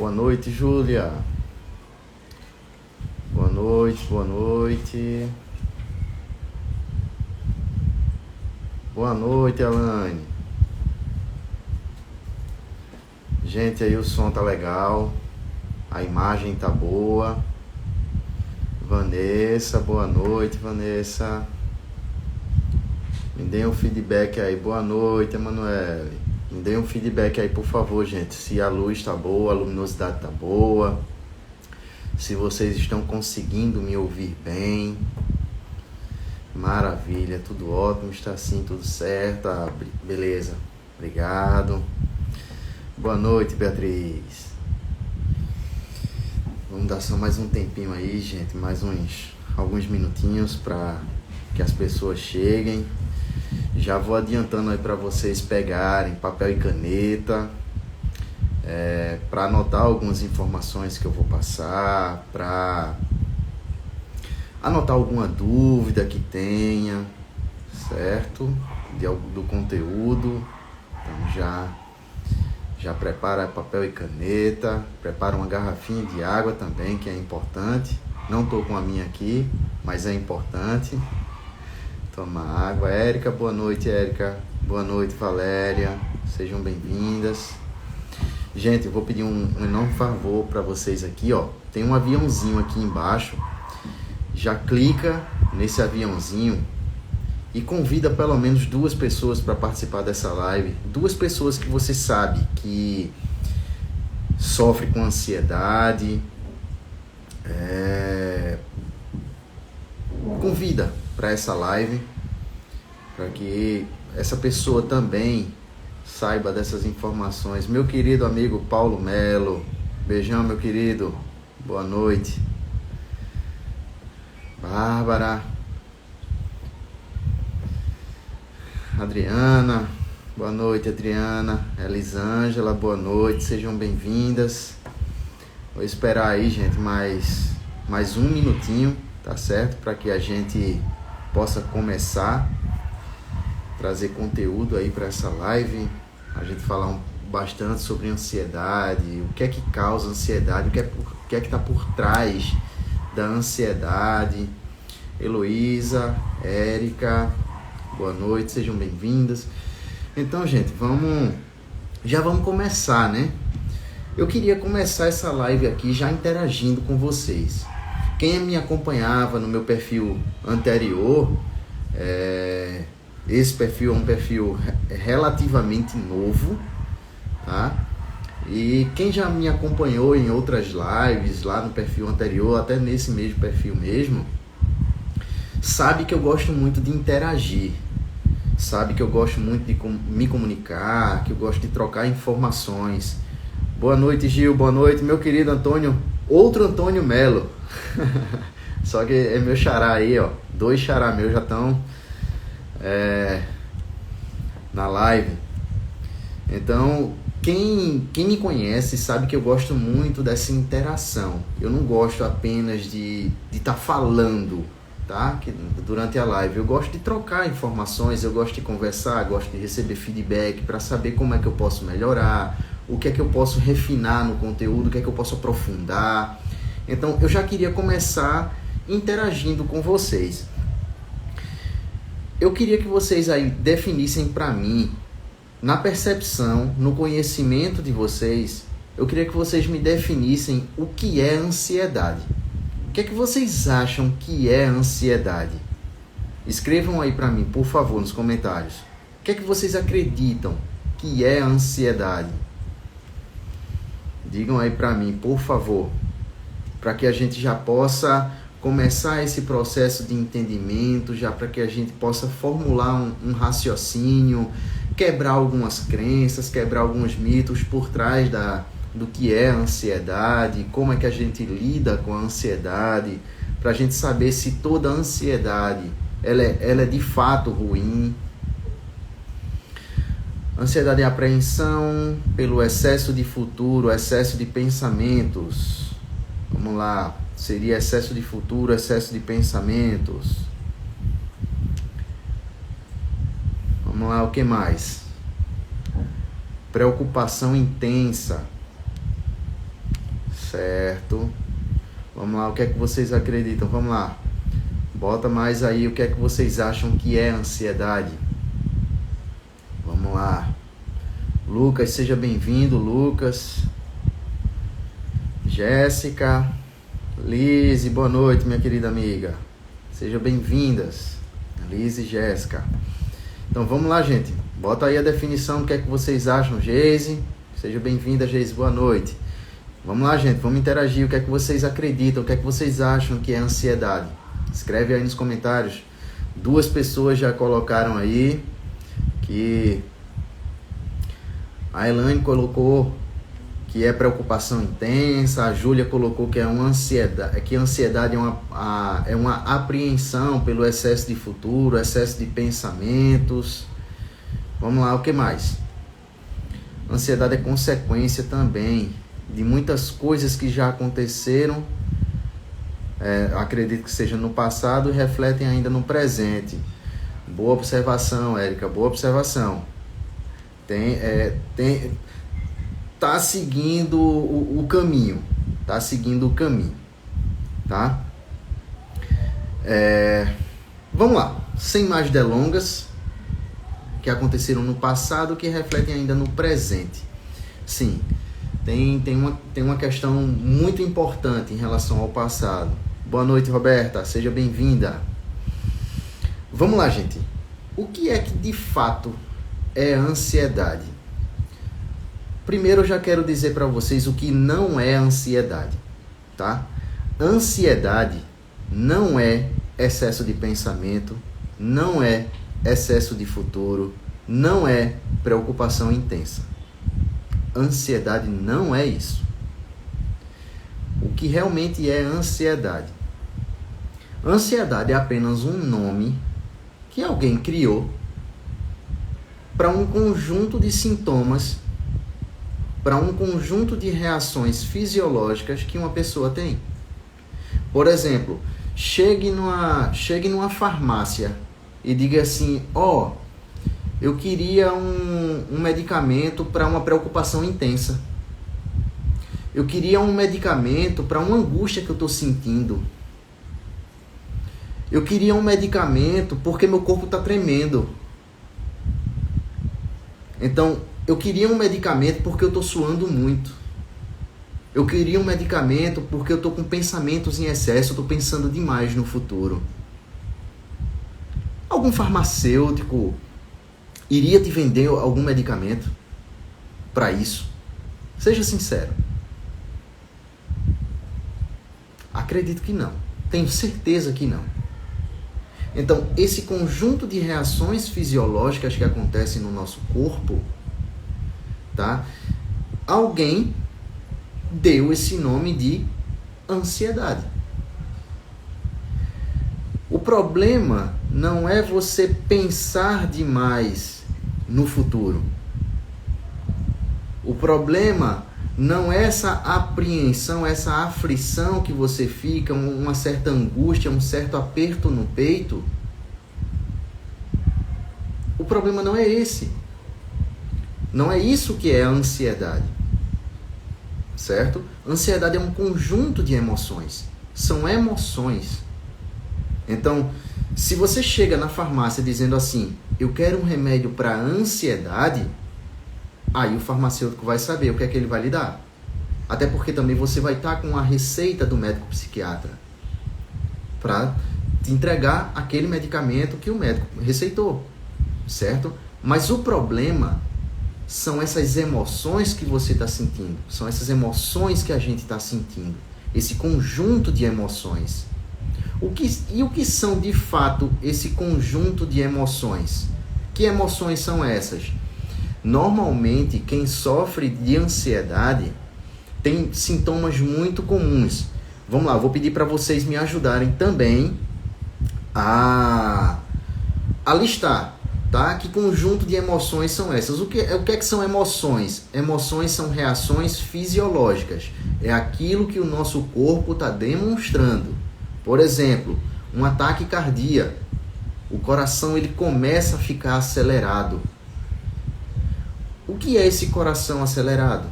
Boa noite, Júlia. Boa noite, boa noite. Boa noite, Alane. Gente, aí o som tá legal. A imagem tá boa. Vanessa, boa noite, Vanessa. Me deem um feedback aí. Boa noite, Emanuele. Me deem um feedback aí, por favor, gente. Se a luz tá boa, a luminosidade tá boa. Se vocês estão conseguindo me ouvir bem. Maravilha, tudo ótimo, está assim, tudo certo. Beleza, obrigado. Boa noite, Beatriz. Vamos dar só mais um tempinho aí, gente. Mais alguns minutinhos para que as pessoas cheguem. Já vou adiantando aí para vocês pegarem papel e caneta, para anotar algumas informações que eu vou passar, para anotar alguma dúvida que tenha, certo? Do conteúdo. Então já prepara papel e caneta, prepara uma garrafinha de água também, que é importante. Não estou com a minha aqui, mas é importante. Toma água. Érica, boa noite, Érica. Boa noite, Valéria. Sejam bem-vindas. Gente, eu vou pedir um enorme favor para vocês aqui, ó. Tem um aviãozinho aqui embaixo. Já clica nesse aviãozinho e convida pelo menos 2 pessoas para participar dessa live. 2 pessoas que você sabe que sofrem com ansiedade. Convida para essa live, para que essa pessoa também saiba dessas informações. Meu querido amigo Paulo Melo, beijão, meu querido, boa noite. Bárbara, Adriana, boa noite, Adriana. Elisângela, boa noite, sejam bem-vindas. Vou esperar aí, gente, mais um minutinho, tá certo? Para que a gente possa começar a trazer conteúdo aí para essa live. A gente falar bastante sobre ansiedade, o que é que causa ansiedade, o que é que está por trás da ansiedade. Heloísa, Érica, boa noite, sejam bem-vindas. Então, gente, já vamos começar, né? Eu queria começar essa live aqui já interagindo com vocês. Quem me acompanhava no meu perfil anterior, esse perfil é um perfil relativamente novo, tá? E quem já me acompanhou em outras lives lá no perfil anterior, até nesse mesmo perfil mesmo, sabe que eu gosto muito de interagir, sabe que eu gosto muito de me comunicar, que eu gosto de trocar informações. Boa noite, Gil, boa noite, meu querido Antônio, outro Antônio Melo. Só que é meu xará aí, ó. 2 xará meus já estão na live. Então, quem me conhece sabe que eu gosto muito dessa interação. Eu não gosto apenas de estar falando, tá? Durante a live. Eu gosto de trocar informações, eu gosto de conversar, gosto de receber feedback para saber como é que eu posso melhorar, o que é que eu posso refinar no conteúdo, o que é que eu posso aprofundar. Então, eu já queria começar interagindo com vocês. Eu queria que vocês aí definissem para mim, na percepção, no conhecimento de vocês, eu queria que vocês me definissem o que é ansiedade. O que é que vocês acham que é ansiedade? Escrevam aí para mim, por favor, nos comentários. O que é que vocês acreditam que é ansiedade? Digam aí para mim, por favor, para que a gente já possa começar esse processo de entendimento, já para que a gente possa formular um raciocínio, quebrar algumas crenças, quebrar alguns mitos por trás do que é a ansiedade, como é que a gente lida com a ansiedade, para a gente saber se toda ansiedade ela é de fato ruim. Ansiedade é apreensão pelo excesso de futuro, excesso de pensamentos. Vamos lá, seria excesso de futuro, excesso de pensamentos. Vamos lá, o que mais? Preocupação intensa. Certo. Vamos lá, o que é que vocês acreditam? Vamos lá. Bota mais aí o que é que vocês acham que é ansiedade. Vamos lá. Lucas, seja bem-vindo, Lucas. Jéssica. Liz, boa noite, minha querida amiga. Sejam bem-vindas. Liz e Jéssica. Então vamos lá, gente. Bota aí a definição do que é que vocês acham, Geise. Seja bem-vinda, Geise, boa noite. Vamos lá, gente, vamos interagir. O que é que vocês acreditam? O que é que vocês acham que é ansiedade? Escreve aí nos comentários. 2 pessoas já colocaram aí que a Elaine colocou que é preocupação intensa, a Júlia colocou que é uma ansiedade, que a ansiedade é uma apreensão pelo excesso de futuro, excesso de pensamentos. Vamos lá, o que mais? Ansiedade é consequência também de muitas coisas que já aconteceram, acredito que seja no passado e refletem ainda no presente. Boa observação, Érica, boa observação. Tá seguindo o caminho, tá? Vamos lá, sem mais delongas, que aconteceram no passado que refletem ainda no presente. Sim, tem uma questão muito importante em relação ao passado. Boa noite, Roberta, seja bem-vinda. Vamos lá, gente. O que é que de fato é ansiedade? Primeiro eu já quero dizer para vocês o que não é ansiedade, tá? Ansiedade não é excesso de pensamento, não é excesso de futuro, não é preocupação intensa. Ansiedade não é isso. O que realmente é ansiedade? Ansiedade é apenas um nome que alguém criou para um conjunto de sintomas, para um conjunto de reações fisiológicas que uma pessoa tem. Por exemplo, chegue numa farmácia e diga assim: eu queria um medicamento para uma preocupação intensa. Eu queria um medicamento para uma angústia que eu estou sentindo. Eu queria um medicamento porque meu corpo está tremendo. Então, eu queria um medicamento porque eu estou suando muito. Eu queria um medicamento porque eu estou com pensamentos em excesso, eu estou pensando demais no futuro. Algum farmacêutico iria te vender algum medicamento para isso? Seja sincero. Acredito que não. Tenho certeza que não. Então, esse conjunto de reações fisiológicas que acontecem no nosso corpo, tá? Alguém deu esse nome de ansiedade. O problema não é você pensar demais no futuro. O problema não é essa apreensão, essa aflição que você fica, uma certa angústia, um certo aperto no peito. O problema não é esse. Não é isso que é a ansiedade. Certo? Ansiedade é um conjunto de emoções. São emoções. Então, se você chega na farmácia dizendo assim: eu quero um remédio para ansiedade, aí o farmacêutico vai saber o que é que ele vai lhe dar. Até porque também você vai estar com a receita do médico psiquiatra para te entregar aquele medicamento que o médico receitou, certo? Mas o problema são essas emoções que você está sentindo, são essas emoções que a gente está sentindo, esse conjunto de emoções. O que são de fato esse conjunto de emoções? Que emoções são essas? Normalmente, quem sofre de ansiedade tem sintomas muito comuns. Vamos lá, vou pedir para vocês me ajudarem também a listar, tá? Que conjunto de emoções são essas? O que é que são emoções? Emoções são reações fisiológicas. É aquilo que o nosso corpo está demonstrando. Por exemplo, um ataque cardíaco. O coração ele começa a ficar acelerado. O que é esse coração acelerado?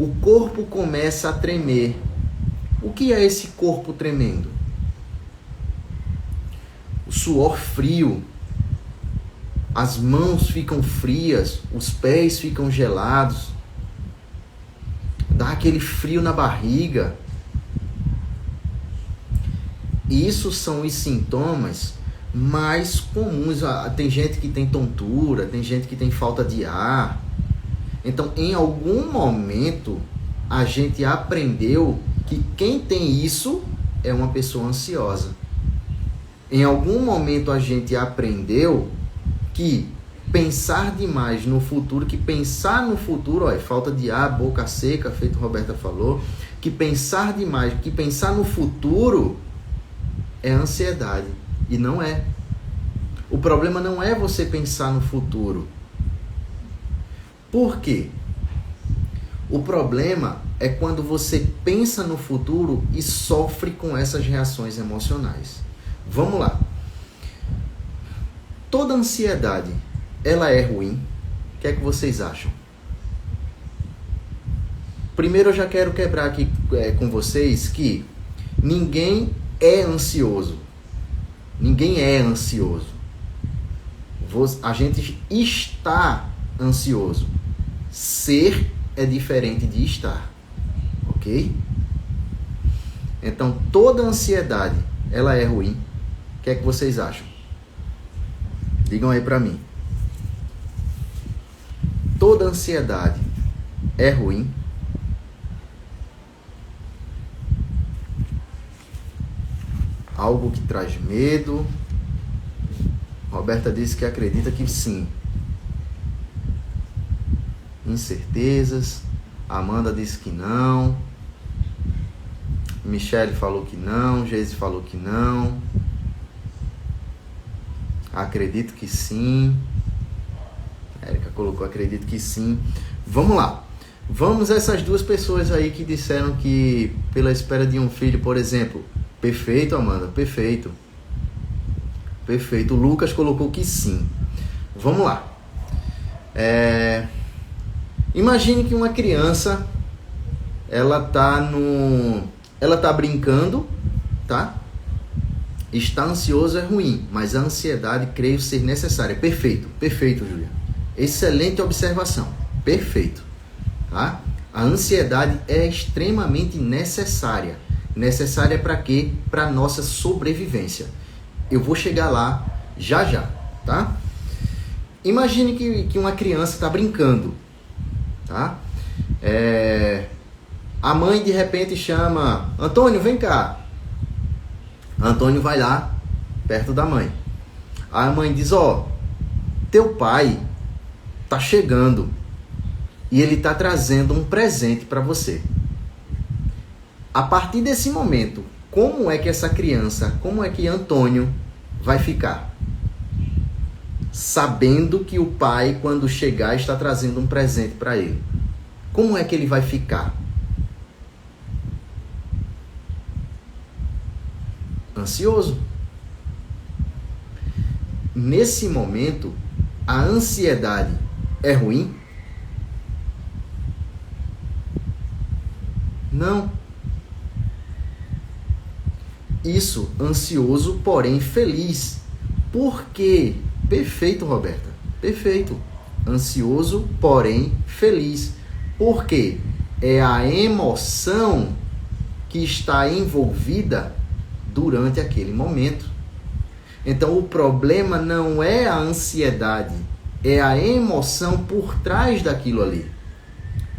o corpo começa a tremer. O que é esse corpo tremendo? O suor frio, as mãos ficam frias, os pés ficam gelados, dá aquele frio na barriga. Isso são os sintomas mais comuns. Tem gente que tem tontura, tem gente que tem falta de ar. Então, em algum momento, a gente aprendeu que quem tem isso é uma pessoa ansiosa. Em algum momento, a gente aprendeu que pensar demais no futuro, que pensar no futuro, ó, falta de ar, boca seca, feito a Roberta falou, que pensar demais, que pensar no futuro é ansiedade. E não é. O problema não é você pensar no futuro. Por quê? O problema é quando você pensa no futuro e sofre com essas reações emocionais. Vamos lá. Toda ansiedade, ela é ruim? O que é que vocês acham? Primeiro eu já quero quebrar aqui com vocês que ninguém é ansioso. Ninguém é ansioso. A gente está ansioso. Ser é diferente de estar. Ok? Então, toda ansiedade, ela é ruim. O que é que vocês acham? Digam aí pra mim. Toda ansiedade é ruim? Algo que traz medo? Roberta disse que acredita que sim. Incertezas. Amanda disse que não. Michele falou que não. Geise falou que não. Acredito que sim. Érica colocou acredito que sim. Vamos lá. Vamos a essas duas pessoas aí que disseram que pela espera de um filho, por exemplo. Perfeito, Amanda. Perfeito. Perfeito. O Lucas colocou que sim. Vamos lá. Imagine que uma criança ela tá brincando, tá? Estar ansioso é ruim, mas a ansiedade creio ser necessária. Perfeito, perfeito, Júlia. Excelente observação. Perfeito. Tá? A ansiedade é extremamente necessária. Necessária para quê? Para nossa sobrevivência. Eu vou chegar lá já já, tá? Imagine que uma criança está brincando, tá? A mãe de repente chama: Antônio, vem cá. Antônio vai lá, perto da mãe. A mãe diz: ó, teu pai tá chegando e ele tá trazendo um presente para você. A partir desse momento, como é que essa criança, como é que Antônio vai ficar? Sabendo que o pai, quando chegar, está trazendo um presente para ele. Como é que ele vai ficar? Ansioso. Nesse momento, a ansiedade é ruim? Não. Isso, ansioso, porém feliz. Por quê? Perfeito, Roberta. Perfeito. Ansioso, porém feliz. Por quê? É a emoção que está envolvida durante aquele momento. Então, o problema não é a ansiedade, é a emoção por trás daquilo ali,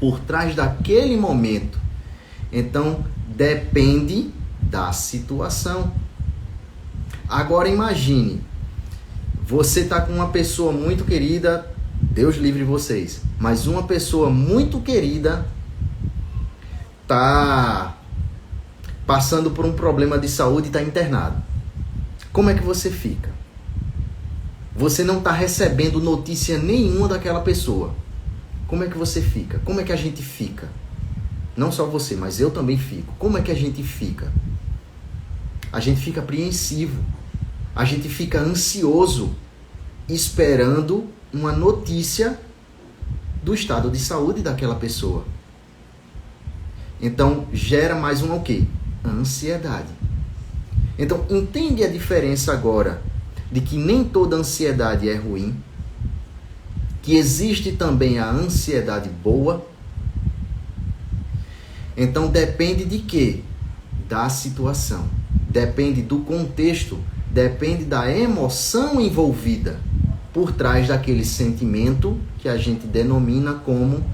por trás daquele momento. Então, depende da situação. Agora, imagine, você está com uma pessoa muito querida, Deus livre vocês, mas uma pessoa muito querida está passando por um problema de saúde e está internado. Como é que você fica? Você não está recebendo notícia nenhuma daquela pessoa. Como é que você fica? Como é que a gente fica? Não só você, mas eu também fico. Como é que a gente fica? A gente fica apreensivo. A gente fica ansioso, esperando uma notícia do estado de saúde daquela pessoa. Então, gera mais o quê? Ansiedade. Então, entende a diferença agora de que nem toda ansiedade é ruim, que existe também a ansiedade boa. Então, depende de quê? Da situação. Depende do contexto, depende da emoção envolvida por trás daquele sentimento que a gente denomina como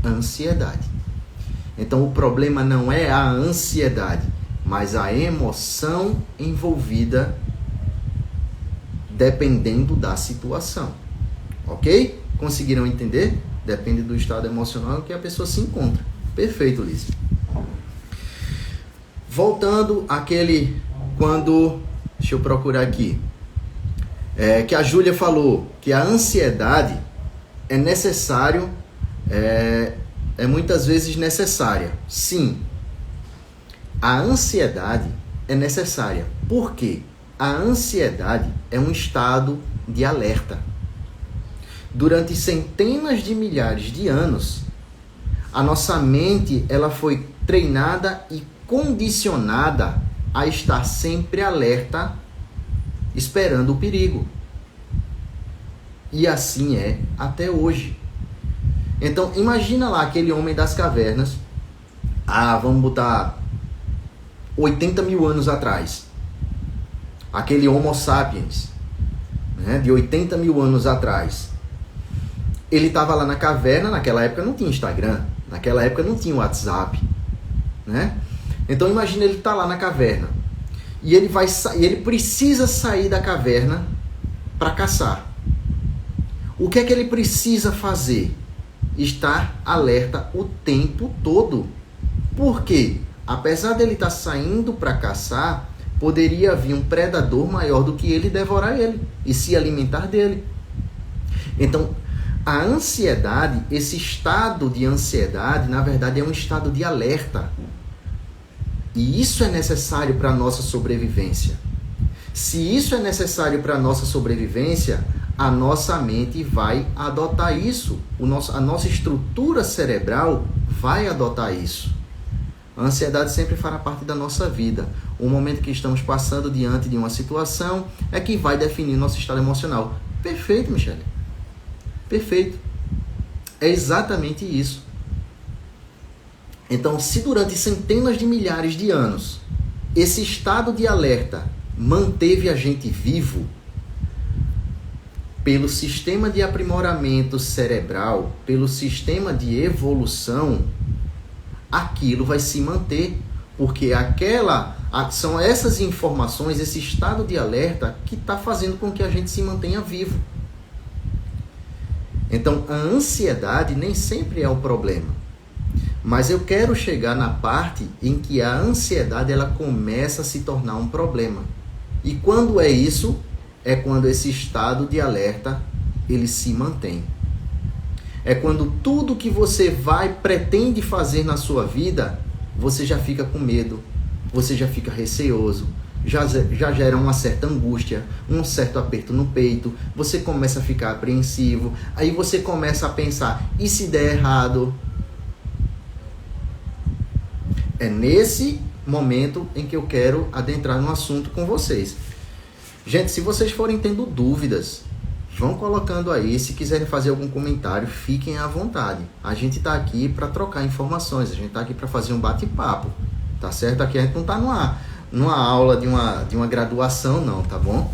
ansiedade. Então, o problema não é a ansiedade, mas a emoção envolvida dependendo da situação. Ok? Conseguiram entender? Depende do estado emocional que a pessoa se encontra. Perfeito, Liz. Voltando àquele quando... Deixa eu procurar aqui. Que a Júlia falou que a ansiedade é necessário... É muitas vezes necessária. Sim. A ansiedade é necessária. Por quê? A ansiedade é um estado de alerta. Durante centenas de milhares de anos, a nossa mente ela foi treinada e condicionada a estar sempre alerta, esperando o perigo. E assim é até hoje. Então, imagina lá aquele homem das cavernas, vamos botar 80 mil anos atrás. Aquele Homo sapiens, né, de 80 mil anos atrás. Ele estava lá na caverna, naquela época não tinha Instagram, naquela época não tinha WhatsApp, né? Então imagina ele tá lá na caverna e ele precisa sair da caverna para caçar. O que é que ele precisa fazer? Estar alerta o tempo todo. Por quê? Apesar dele estar saindo para caçar, poderia vir um predador maior do que ele e devorar ele e se alimentar dele. Então, a ansiedade, esse estado de ansiedade, na verdade é um estado de alerta. E isso é necessário para a nossa sobrevivência. Se isso é necessário para a nossa sobrevivência, a nossa mente vai adotar isso. A nossa estrutura cerebral vai adotar isso. A ansiedade sempre fará parte da nossa vida. O momento que estamos passando diante de uma situação é que vai definir nosso estado emocional. Perfeito, Michele. Perfeito. É exatamente isso. Então, se durante centenas de milhares de anos esse estado de alerta manteve a gente vivo, pelo sistema de aprimoramento cerebral, pelo sistema de evolução, aquilo vai se manter, porque são essas informações, esse estado de alerta que está fazendo com que a gente se mantenha vivo. Então, a ansiedade nem sempre é o problema. Mas eu quero chegar na parte em que a ansiedade ela começa a se tornar um problema. E quando é isso, é quando esse estado de alerta ele se mantém. É quando tudo que você pretende fazer na sua vida, você já fica com medo, você já fica receoso, já gera uma certa angústia, um certo aperto no peito, você começa a ficar apreensivo, aí você começa a pensar, e se der errado? É nesse momento em que eu quero adentrar no assunto com vocês. Gente, se vocês forem tendo dúvidas, vão colocando aí. Se quiserem fazer algum comentário, fiquem à vontade. A gente está aqui para trocar informações, a gente está aqui para fazer um bate-papo, tá certo? Aqui a gente não está numa aula de uma graduação, não, tá bom?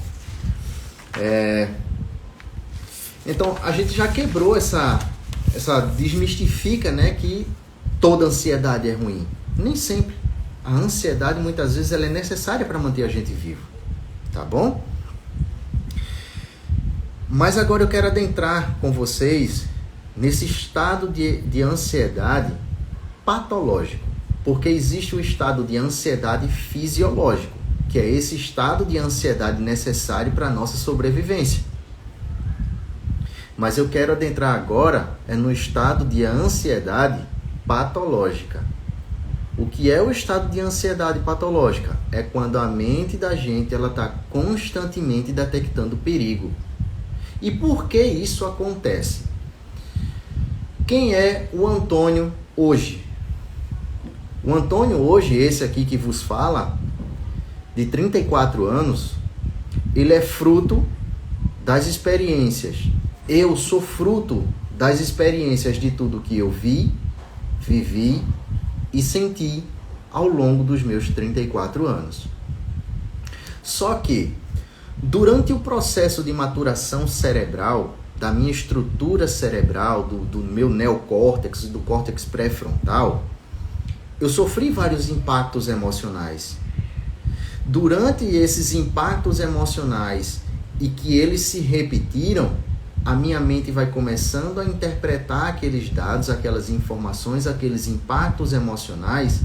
Então, a gente já quebrou essa desmistifica, né, que toda ansiedade é ruim. Nem sempre. A ansiedade, muitas vezes, ela é necessária para manter a gente vivo. Tá bom? Mas agora eu quero adentrar com vocês nesse estado de ansiedade patológico. Porque existe o estado de ansiedade fisiológico, que é esse estado de ansiedade necessário para a nossa sobrevivência. Mas eu quero adentrar agora no estado de ansiedade patológica. O que é o estado de ansiedade patológica? É quando a mente da gente está constantemente detectando perigo. E por que isso acontece? Quem é o Antônio hoje? O Antônio hoje, esse aqui que vos fala, de 34 anos, ele é fruto das experiências. Eu sou fruto das experiências de tudo que eu vi, vivi e senti ao longo dos meus 34 anos. Só que, durante o processo de maturação cerebral, da minha estrutura cerebral, do meu neocórtex, do córtex pré-frontal, eu sofri vários impactos emocionais. Durante esses impactos emocionais e que eles se repetiram, a minha mente vai começando a interpretar aqueles dados, aquelas informações, aqueles impactos emocionais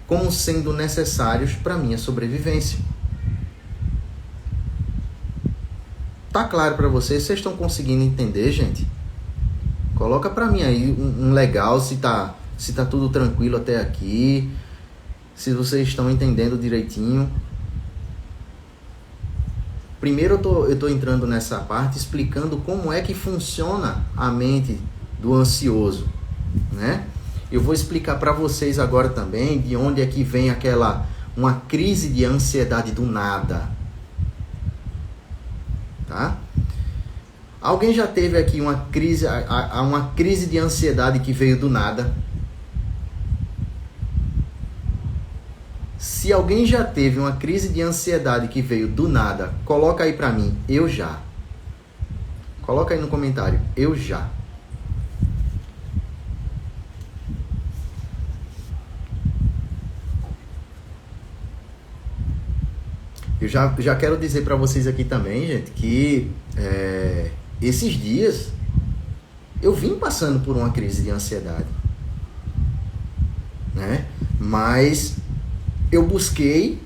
como sendo necessários para a minha sobrevivência. Tá claro para vocês? Vocês estão conseguindo entender, gente? Coloca para mim aí um legal, se tá tudo tranquilo até aqui, se vocês estão entendendo direitinho. Primeiro eu tô entrando nessa parte explicando como é que funciona a mente do ansioso, né? Eu vou explicar para vocês agora também de onde é que vem uma crise de ansiedade do nada, tá? Alguém já teve aqui uma crise de ansiedade que veio do nada? Se alguém já teve uma crise de ansiedade que veio do nada, coloca aí pra mim, eu já. Coloca aí no comentário, eu já. Eu já quero dizer pra vocês aqui também, gente, que esses dias eu vim passando por uma crise de ansiedade, né? Mas eu busquei,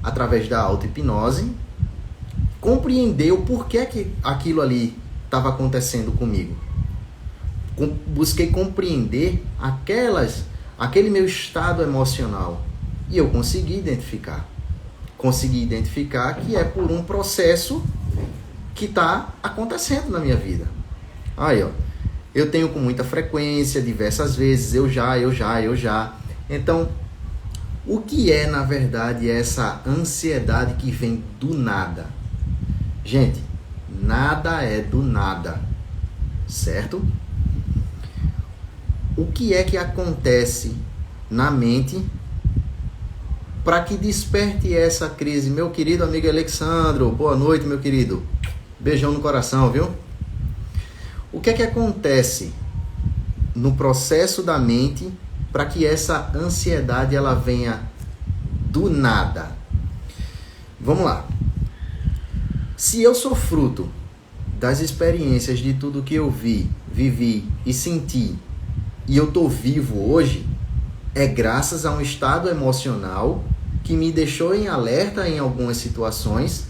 através da auto-hipnose, compreender o porquê que aquilo ali estava acontecendo comigo. Busquei compreender aquele meu estado emocional. E eu consegui identificar. Consegui identificar que é por um processo que está acontecendo na minha vida. Aí, ó. Eu tenho com muita frequência, diversas vezes, eu já. Então, o que é, na verdade, essa ansiedade que vem do nada? Gente, nada é do nada, certo? O que é que acontece na mente para que desperte essa crise? Meu querido amigo Alexandro, boa noite, meu querido. Beijão no coração, viu? O que é que acontece no processo da mente para que essa ansiedade ela venha do nada? Vamos lá. Se eu sou fruto das experiências de tudo que eu vi, vivi e senti, e eu tô vivo hoje, é graças a um estado emocional que me deixou em alerta em algumas situações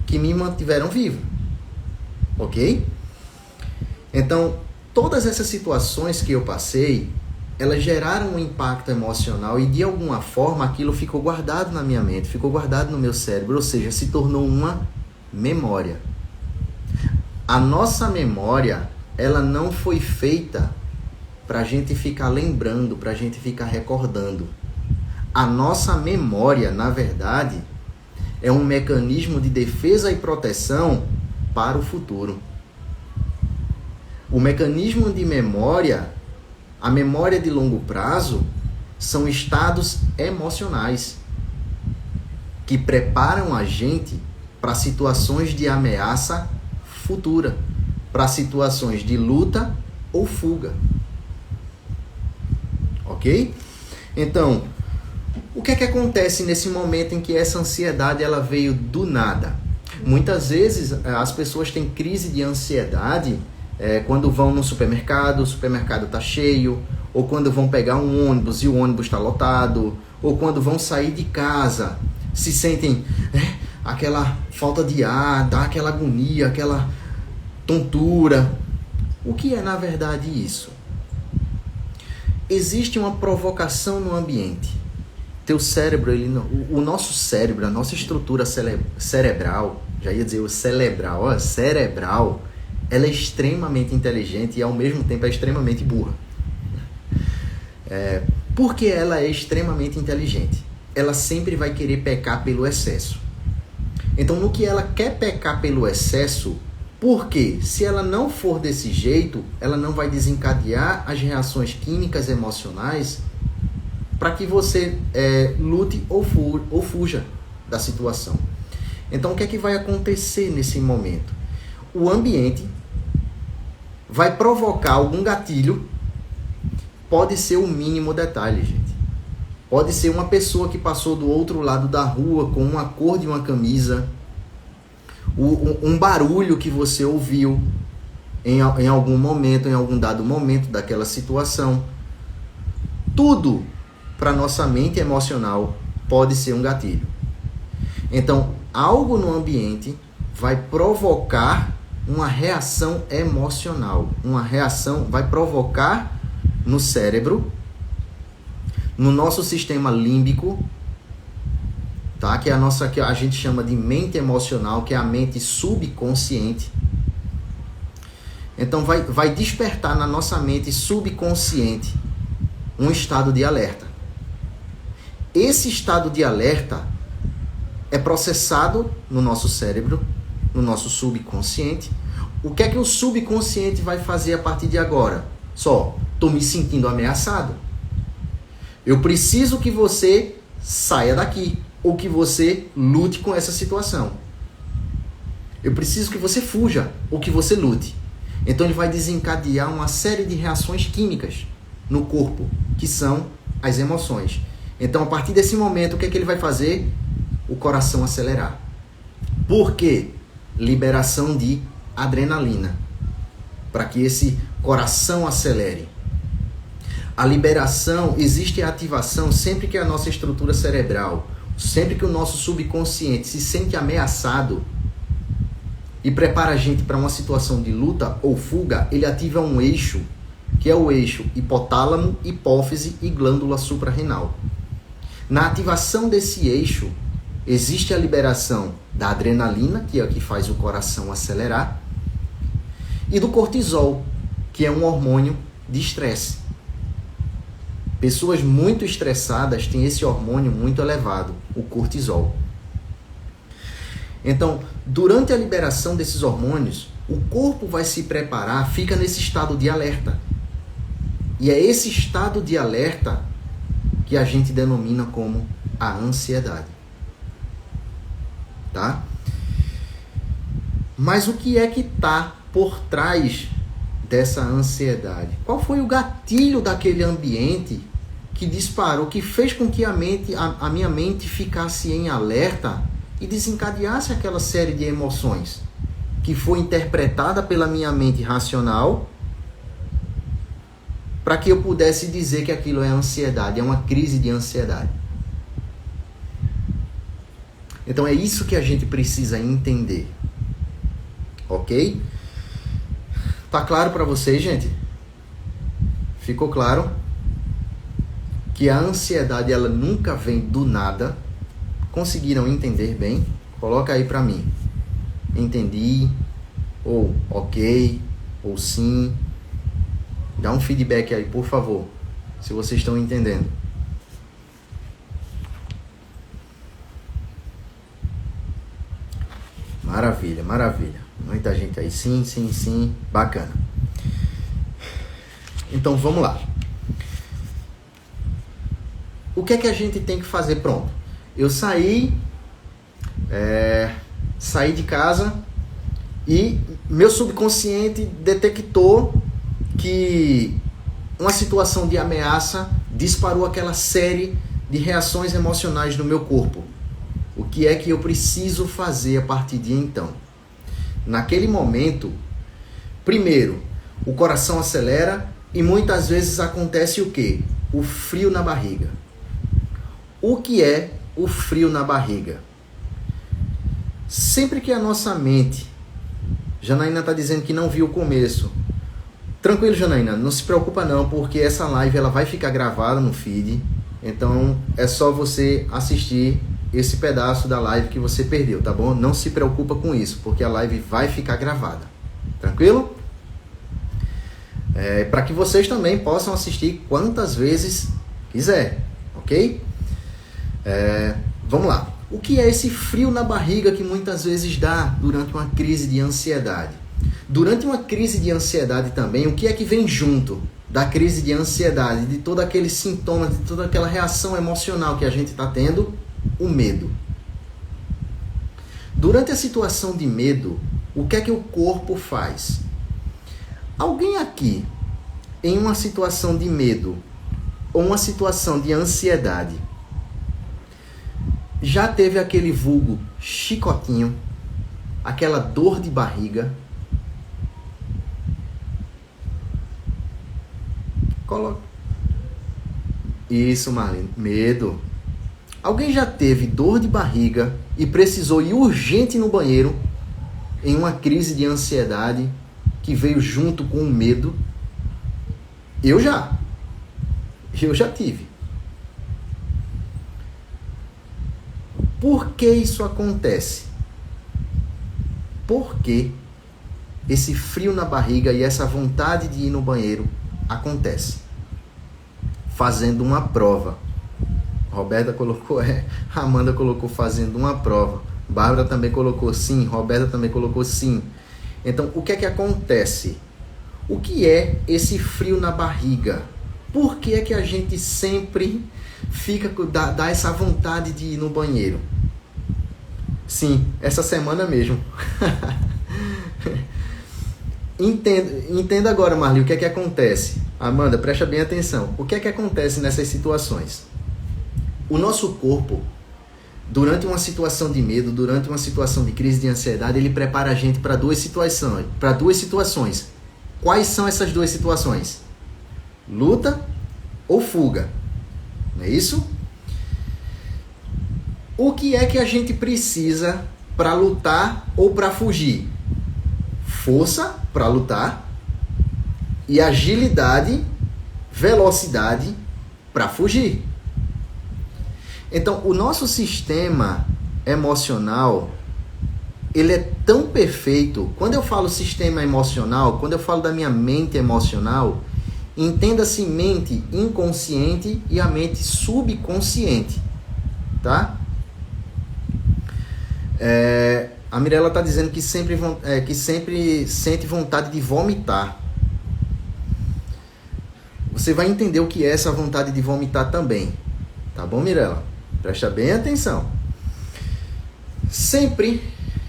que me mantiveram vivo. Ok? Então, todas essas situações que eu passei, elas geraram um impacto emocional e de alguma forma aquilo ficou guardado na minha mente, ficou guardado no meu cérebro, ou seja, se tornou uma memória. A nossa memória, ela não foi feita para a gente ficar lembrando, para a gente ficar recordando. A nossa memória, na verdade, é um mecanismo de defesa e proteção para o futuro. O mecanismo de memória, a memória de longo prazo, são estados emocionais que preparam a gente para situações de ameaça futura, para situações de luta ou fuga. Ok? Então, o que é que acontece nesse momento em que essa ansiedade ela veio do nada? Muitas vezes as pessoas têm crise de ansiedade quando vão no supermercado, o supermercado está cheio, ou quando vão pegar um ônibus e o ônibus está lotado, ou quando vão sair de casa, se sentem aquela falta de ar, dá aquela agonia, aquela tontura. O que é na verdade isso? Existe uma provocação no ambiente. Teu cérebro, o nosso cérebro, a nossa estrutura cerebral, já ia dizer o cerebral, ela é extremamente inteligente e ao mesmo tempo é extremamente burra. Porque ela é extremamente inteligente. Ela sempre vai querer pecar pelo excesso. Então, no que ela quer pecar pelo excesso, porque se ela não for desse jeito, ela não vai desencadear as reações químicas emocionais para que você lute ou fuja da situação. Então, o que é que vai acontecer nesse momento? O ambiente vai provocar algum gatilho. Pode ser o mínimo detalhe, gente. Pode ser uma pessoa que passou do outro lado da rua com uma cor de uma camisa, um barulho que você ouviu em algum momento, em algum dado momento daquela situação. Tudo para nossa mente emocional pode ser um gatilho. Então, algo no ambiente vai provocar uma reação emocional. Uma reação vai provocar no cérebro, no nosso sistema límbico, tá? Que a gente chama de mente emocional, que é a mente subconsciente. Então vai despertar na nossa mente subconsciente um estado de alerta. Esse estado de alerta é processado no nosso cérebro, no nosso subconsciente. O que é que o subconsciente vai fazer a partir de agora? Estou me sentindo ameaçado. Eu preciso que você saia daqui, ou que você lute com essa situação. Eu preciso que você fuja, ou que você lute. Então ele vai desencadear uma série de reações químicas no corpo, que são as emoções. Então, a partir desse momento, o que é que ele vai fazer? O coração acelerar. Por quê? Liberação de adrenalina, para que esse coração acelere. A liberação, existe a ativação sempre que a nossa estrutura cerebral, sempre que o nosso subconsciente se sente ameaçado e prepara a gente para uma situação de luta ou fuga, ele ativa um eixo, que é o eixo hipotálamo, hipófise e glândula suprarrenal. Na ativação desse eixo, existe a liberação da adrenalina, que é a que faz o coração acelerar, e do cortisol, que é um hormônio de estresse. Pessoas muito estressadas têm esse hormônio muito elevado, o cortisol. Então, durante a liberação desses hormônios, o corpo vai se preparar, fica nesse estado de alerta. E é esse estado de alerta que a gente denomina como a ansiedade. Tá? Mas o que é que está por trás dessa ansiedade? Qual foi o gatilho daquele ambiente que disparou, que fez com que a minha mente ficasse em alerta e desencadeasse aquela série de emoções que foi interpretada pela minha mente racional para que eu pudesse dizer que aquilo é ansiedade, é uma crise de ansiedade. Então é isso que a gente precisa entender. Ok? Tá claro para vocês, gente? Ficou claro? Que a ansiedade, ela nunca vem do nada. Conseguiram entender bem? Coloca aí para mim. Entendi, ou ok, ou sim. Dá um feedback aí, por favor, se vocês estão entendendo. Maravilha, maravilha. Muita gente aí, sim, sim, sim. Bacana. Então, vamos lá. O que é que a gente tem que fazer? Pronto. Eu saí de casa e meu subconsciente detectou que uma situação de ameaça disparou aquela série de reações emocionais no meu corpo. O que é que eu preciso fazer a partir de então? Naquele momento, primeiro, o coração acelera e muitas vezes acontece o quê? O frio na barriga. O que é o frio na barriga? Sempre que a nossa mente... Janaína está dizendo que não viu o começo. Tranquilo, Janaína, não se preocupa não, porque essa live ela vai ficar gravada no feed. Então é só você assistir esse pedaço da live que você perdeu, tá bom? Não se preocupa com isso, porque a live vai ficar gravada. Tranquilo? Para que vocês também possam assistir quantas vezes quiser, ok? Vamos lá. O que é esse frio na barriga que muitas vezes dá durante uma crise de ansiedade? Durante uma crise de ansiedade também, o que é que vem junto da crise de ansiedade, de todo aquele sintoma, de toda aquela reação emocional que a gente está tendo? O medo. Durante a situação de medo, o que é que o corpo faz? Alguém aqui, em uma situação de medo ou uma situação de ansiedade, já teve aquele vulgo chicotinho, aquela dor de barriga? Coloca. Isso, Marlene. Medo. Alguém já teve dor de barriga e precisou ir urgente no banheiro em uma crise de ansiedade que veio junto com o medo? Eu já tive. Por que isso acontece? Por que esse frio na barriga e essa vontade de ir no banheiro acontece? Fazendo uma prova. Roberta colocou, Amanda colocou fazendo uma prova. Bárbara também colocou sim, Roberta também colocou sim. Então, o que é que acontece? O que é esse frio na barriga? Por que é que a gente sempre dá essa vontade de ir no banheiro? Sim, essa semana mesmo. Entenda agora, Marli, o que é que acontece. Amanda, presta bem atenção. O que é que acontece nessas situações? O nosso corpo, durante uma situação de medo, durante uma situação de crise de ansiedade, ele prepara a gente para duas situações. Quais são essas duas situações? Luta ou fuga? Não é isso? O que é que a gente precisa para lutar ou para fugir? Força para lutar e agilidade, velocidade para fugir. Então, o nosso sistema emocional, ele é tão perfeito. Quando eu falo sistema emocional, quando eu falo da minha mente emocional, entenda-se mente inconsciente e a mente subconsciente, tá? A Mirella está dizendo que sempre sente vontade de vomitar. Você vai entender o que é essa vontade de vomitar também. Tá bom, Mirella? Presta bem atenção. Sempre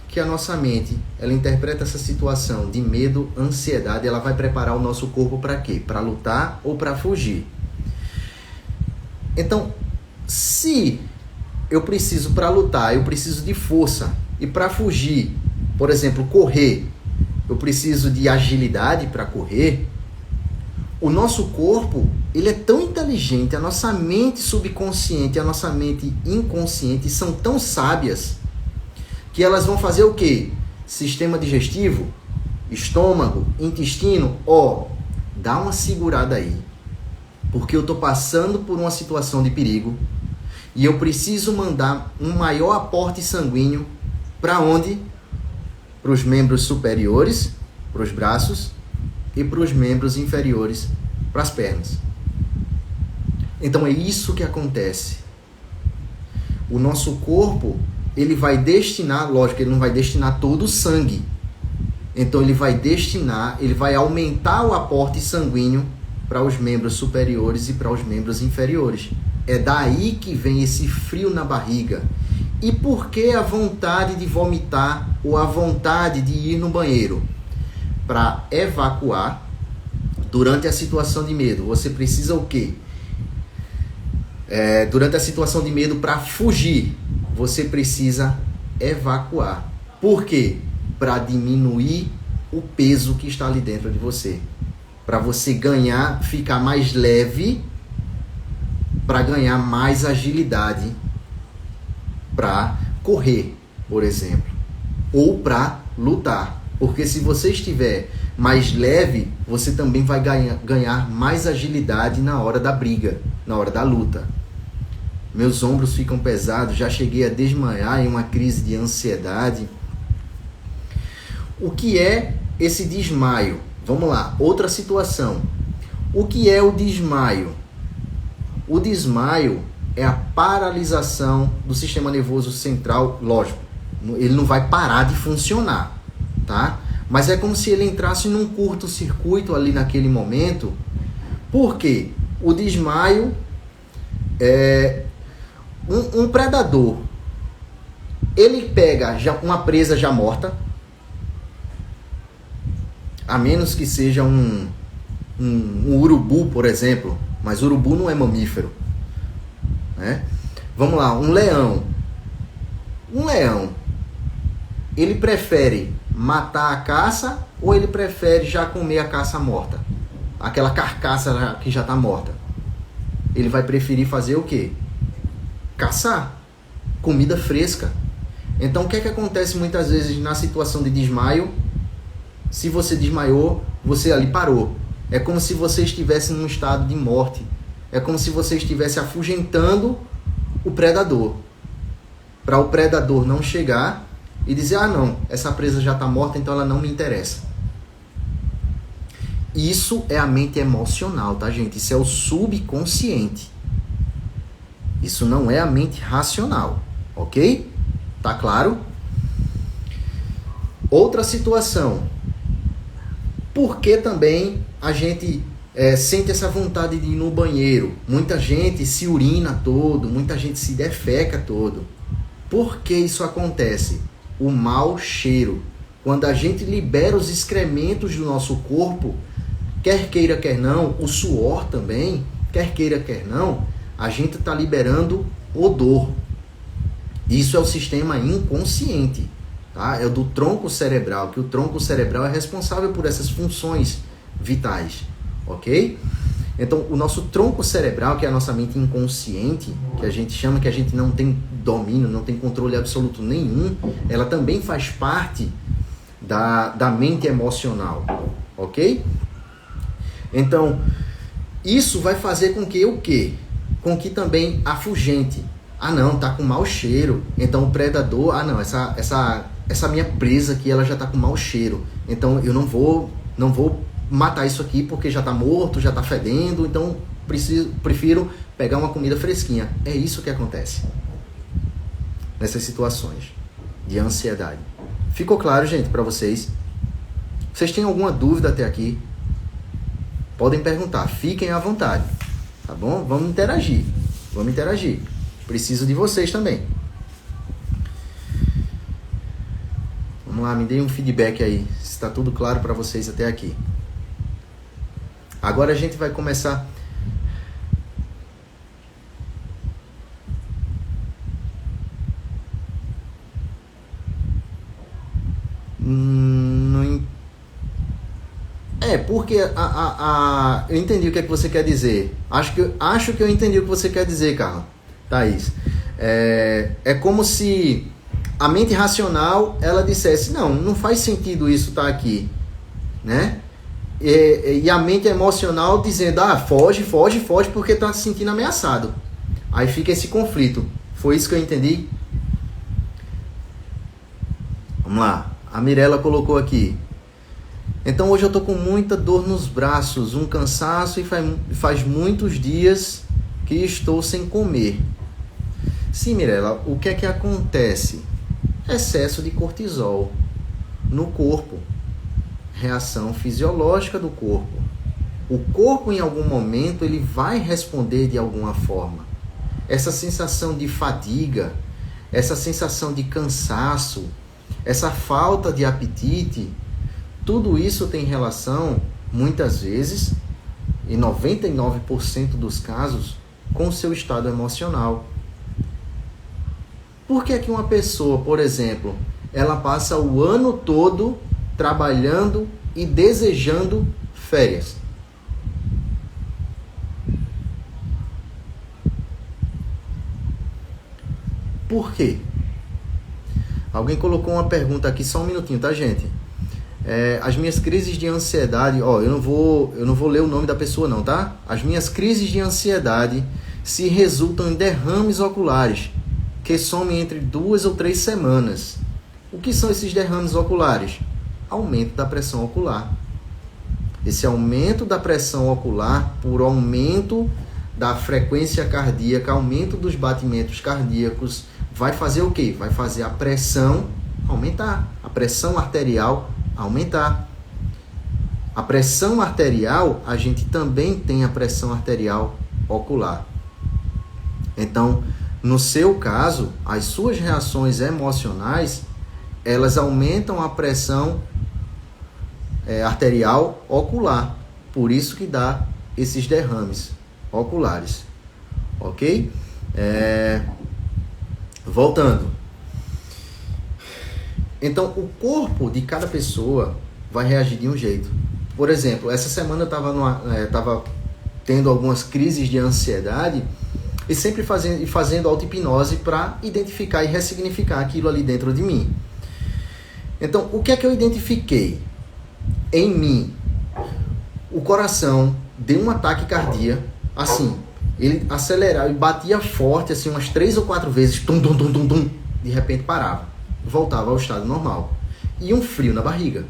que a nossa mente ela interpreta essa situação de medo, ansiedade, ela vai preparar o nosso corpo para quê? Para lutar ou para fugir. Então, se eu preciso para lutar, eu preciso de força, e para fugir, por exemplo, correr, eu preciso de agilidade para correr, o nosso corpo, ele é tão inteligente, a nossa mente subconsciente e a nossa mente inconsciente são tão sábias que elas vão fazer o quê? Sistema digestivo, estômago, intestino, dá uma segurada aí, porque eu estou passando por uma situação de perigo e eu preciso mandar um maior aporte sanguíneo para onde? Para os membros superiores, para os braços, e para os membros inferiores, para as pernas. Então é isso que acontece. O nosso corpo, ele vai destinar, lógico, ele não vai destinar todo o sangue. Então ele vai aumentar o aporte sanguíneo para os membros superiores e para os membros inferiores. É daí que vem esse frio na barriga. E por que a vontade de vomitar ou a vontade de ir no banheiro? Para evacuar durante a situação de medo. Você precisa o quê? Durante a situação de medo, para fugir, você precisa evacuar. Por quê? Para diminuir o peso que está ali dentro de você. Para você ficar mais leve, para ganhar mais agilidade, para correr, por exemplo, ou para lutar. Porque se você estiver mais leve, você também vai ganhar mais agilidade na hora da briga, na hora da luta. Meus ombros ficam pesados, já cheguei a desmaiar em uma crise de ansiedade. O que é esse desmaio? Vamos lá, outra situação. O que é o desmaio? O desmaio é a paralisação do sistema nervoso central, lógico, ele não vai parar de funcionar, tá? Mas é como se ele entrasse num curto-circuito ali naquele momento. Por quê? O desmaio é um predador. Ele pega uma presa já morta, a menos que seja um urubu, por exemplo, mas urubu não é mamífero, né? Vamos lá, um leão. Um leão, ele prefere matar a caça ou ele prefere já comer a caça morta? Aquela carcaça que já está morta. Ele vai preferir fazer o quê? Caçar. Comida fresca. Então, o que é que acontece muitas vezes na situação de desmaio? Se você desmaiou, você ali parou. É como se você estivesse num estado de morte. É como se você estivesse afugentando o predador. Para o predador não chegar e dizer, ah não, essa presa já está morta, então ela não me interessa. Isso é a mente emocional, tá, gente? Isso é o subconsciente. Isso não é a mente racional, ok? Tá claro? Outra situação. Por que também a gente sente essa vontade de ir no banheiro? Muita gente se urina todo, muita gente se defeca todo. Por que isso acontece? O mau cheiro. Quando a gente libera os excrementos do nosso corpo, quer queira, quer não, o suor também, quer queira, quer não, a gente está liberando odor. Isso é o sistema inconsciente, tá? É o do tronco cerebral, que o tronco cerebral é responsável por essas funções vitais, ok? Então, o nosso tronco cerebral, que é a nossa mente inconsciente, que a gente chama, que a gente não tem domínio, não tem controle absoluto nenhum, ela também faz parte da mente emocional, ok? Então, isso vai fazer com que o quê? Com que também afugente. Ah não, tá com mau cheiro. Então o predador, ah não, essa minha presa aqui, ela já tá com mau cheiro. Então eu não vou matar isso aqui porque já tá morto, já tá fedendo, então prefiro pegar uma comida fresquinha. É isso que acontece nessas situações de ansiedade. Ficou claro, gente, para vocês? Vocês têm alguma dúvida até aqui? Podem perguntar, fiquem à vontade, tá bom? Vamos interagir. Preciso de vocês também. Vamos lá, me deem um feedback aí, se está tudo claro para vocês até aqui. Agora a gente vai começar... Porque eu entendi o que é que você quer dizer. Acho que eu entendi o que você quer dizer, Carla. Thaís. É como se a mente racional, ela dissesse, não faz sentido isso estar aqui, né? E a mente emocional dizendo, foge porque está se sentindo ameaçado. Aí fica esse conflito. Foi isso que eu entendi? Vamos lá. A Mirella colocou aqui. Então hoje eu estou com muita dor nos braços, um cansaço e faz muitos dias que estou sem comer. Sim, Mirella, o que é que acontece? Excesso de cortisol no corpo. Reação fisiológica do corpo. O corpo em algum momento ele vai responder de alguma forma. Essa sensação de fadiga, essa sensação de cansaço, essa falta de apetite, tudo isso tem relação, muitas vezes, em 99% dos casos, com o seu estado emocional. Por que é que uma pessoa, por exemplo, ela passa o ano todo trabalhando e desejando férias? Por quê? Alguém colocou uma pergunta aqui, só um minutinho, tá, gente? As minhas crises de ansiedade, eu não vou ler o nome da pessoa não, tá? As minhas crises de ansiedade se resultam em derrames oculares, que somem entre 2 ou 3 semanas. O que são esses derrames oculares? Aumento da pressão ocular. Esse aumento da pressão ocular por aumento da frequência cardíaca, aumento dos batimentos cardíacos, vai fazer o quê? Vai fazer a pressão aumentar, a pressão arterial aumentar. A pressão arterial, a gente também tem a pressão arterial ocular. Então, no seu caso, as suas reações emocionais, elas aumentam a pressão arterial ocular. Por isso que dá esses derrames oculares. Ok? Voltando. Então, o corpo de cada pessoa vai reagir de um jeito. Por exemplo, essa semana eu estava tendo algumas crises de ansiedade e sempre fazendo auto-hipnose para identificar e ressignificar aquilo ali dentro de mim. Então, o que é que eu identifiquei? Em mim, o coração deu um ataque cardíaco, assim, ele acelerava e batia forte, assim, umas 3 ou 4 vezes, tum, tum, tum, tum, tum, de repente parava, voltava ao estado normal. E um frio na barriga.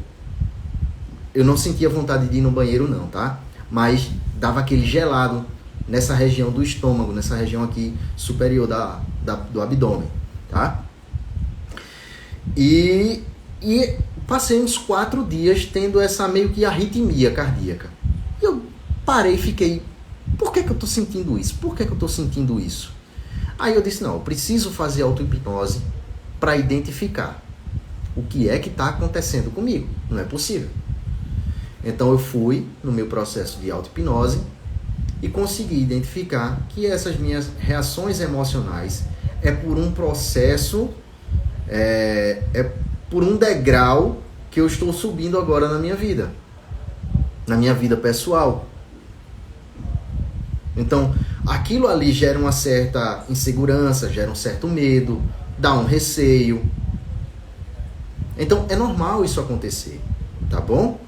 Eu não sentia vontade de ir no banheiro não, tá? Mas dava aquele gelado nessa região do estômago, nessa região aqui superior do abdômen, tá? E passei uns 4 dias tendo essa meio que arritmia cardíaca. E eu parei e fiquei, por que eu tô sentindo isso? Por que eu tô sentindo isso? Aí eu disse, não, eu preciso fazer auto-hipnose para identificar o que é que está acontecendo comigo. Não é possível. Então eu fui no meu processo de auto-hipnose e consegui identificar que essas minhas reações emocionais é por um processo, é por um degrau que eu estou subindo agora na minha vida pessoal. Então, aquilo ali gera uma certa insegurança, gera um certo medo, dá um receio. Então, é normal isso acontecer, tá bom?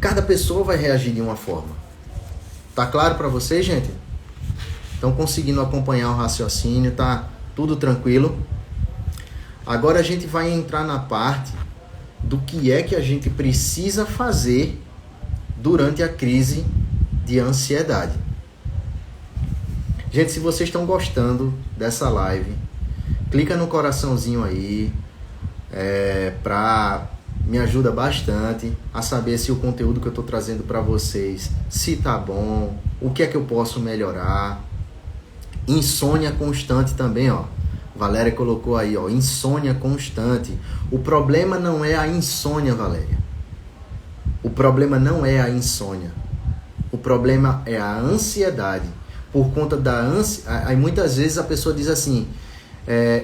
Cada pessoa vai reagir de uma forma. Tá claro para vocês, gente? Estão conseguindo acompanhar o raciocínio? Tá tudo tranquilo? Agora a gente vai entrar na parte do que é que a gente precisa fazer durante a crise de ansiedade. Gente, se vocês estão gostando dessa live, clica no coraçãozinho aí, me ajuda bastante a saber se o conteúdo que eu estou trazendo para vocês, se tá bom, o que é que eu posso melhorar. Insônia constante também, ó. Valéria colocou aí, ó, insônia constante. O problema não é a insônia, Valéria. O problema não é a insônia. O problema é a ansiedade. Por conta da ansiedade, aí muitas vezes a pessoa diz assim,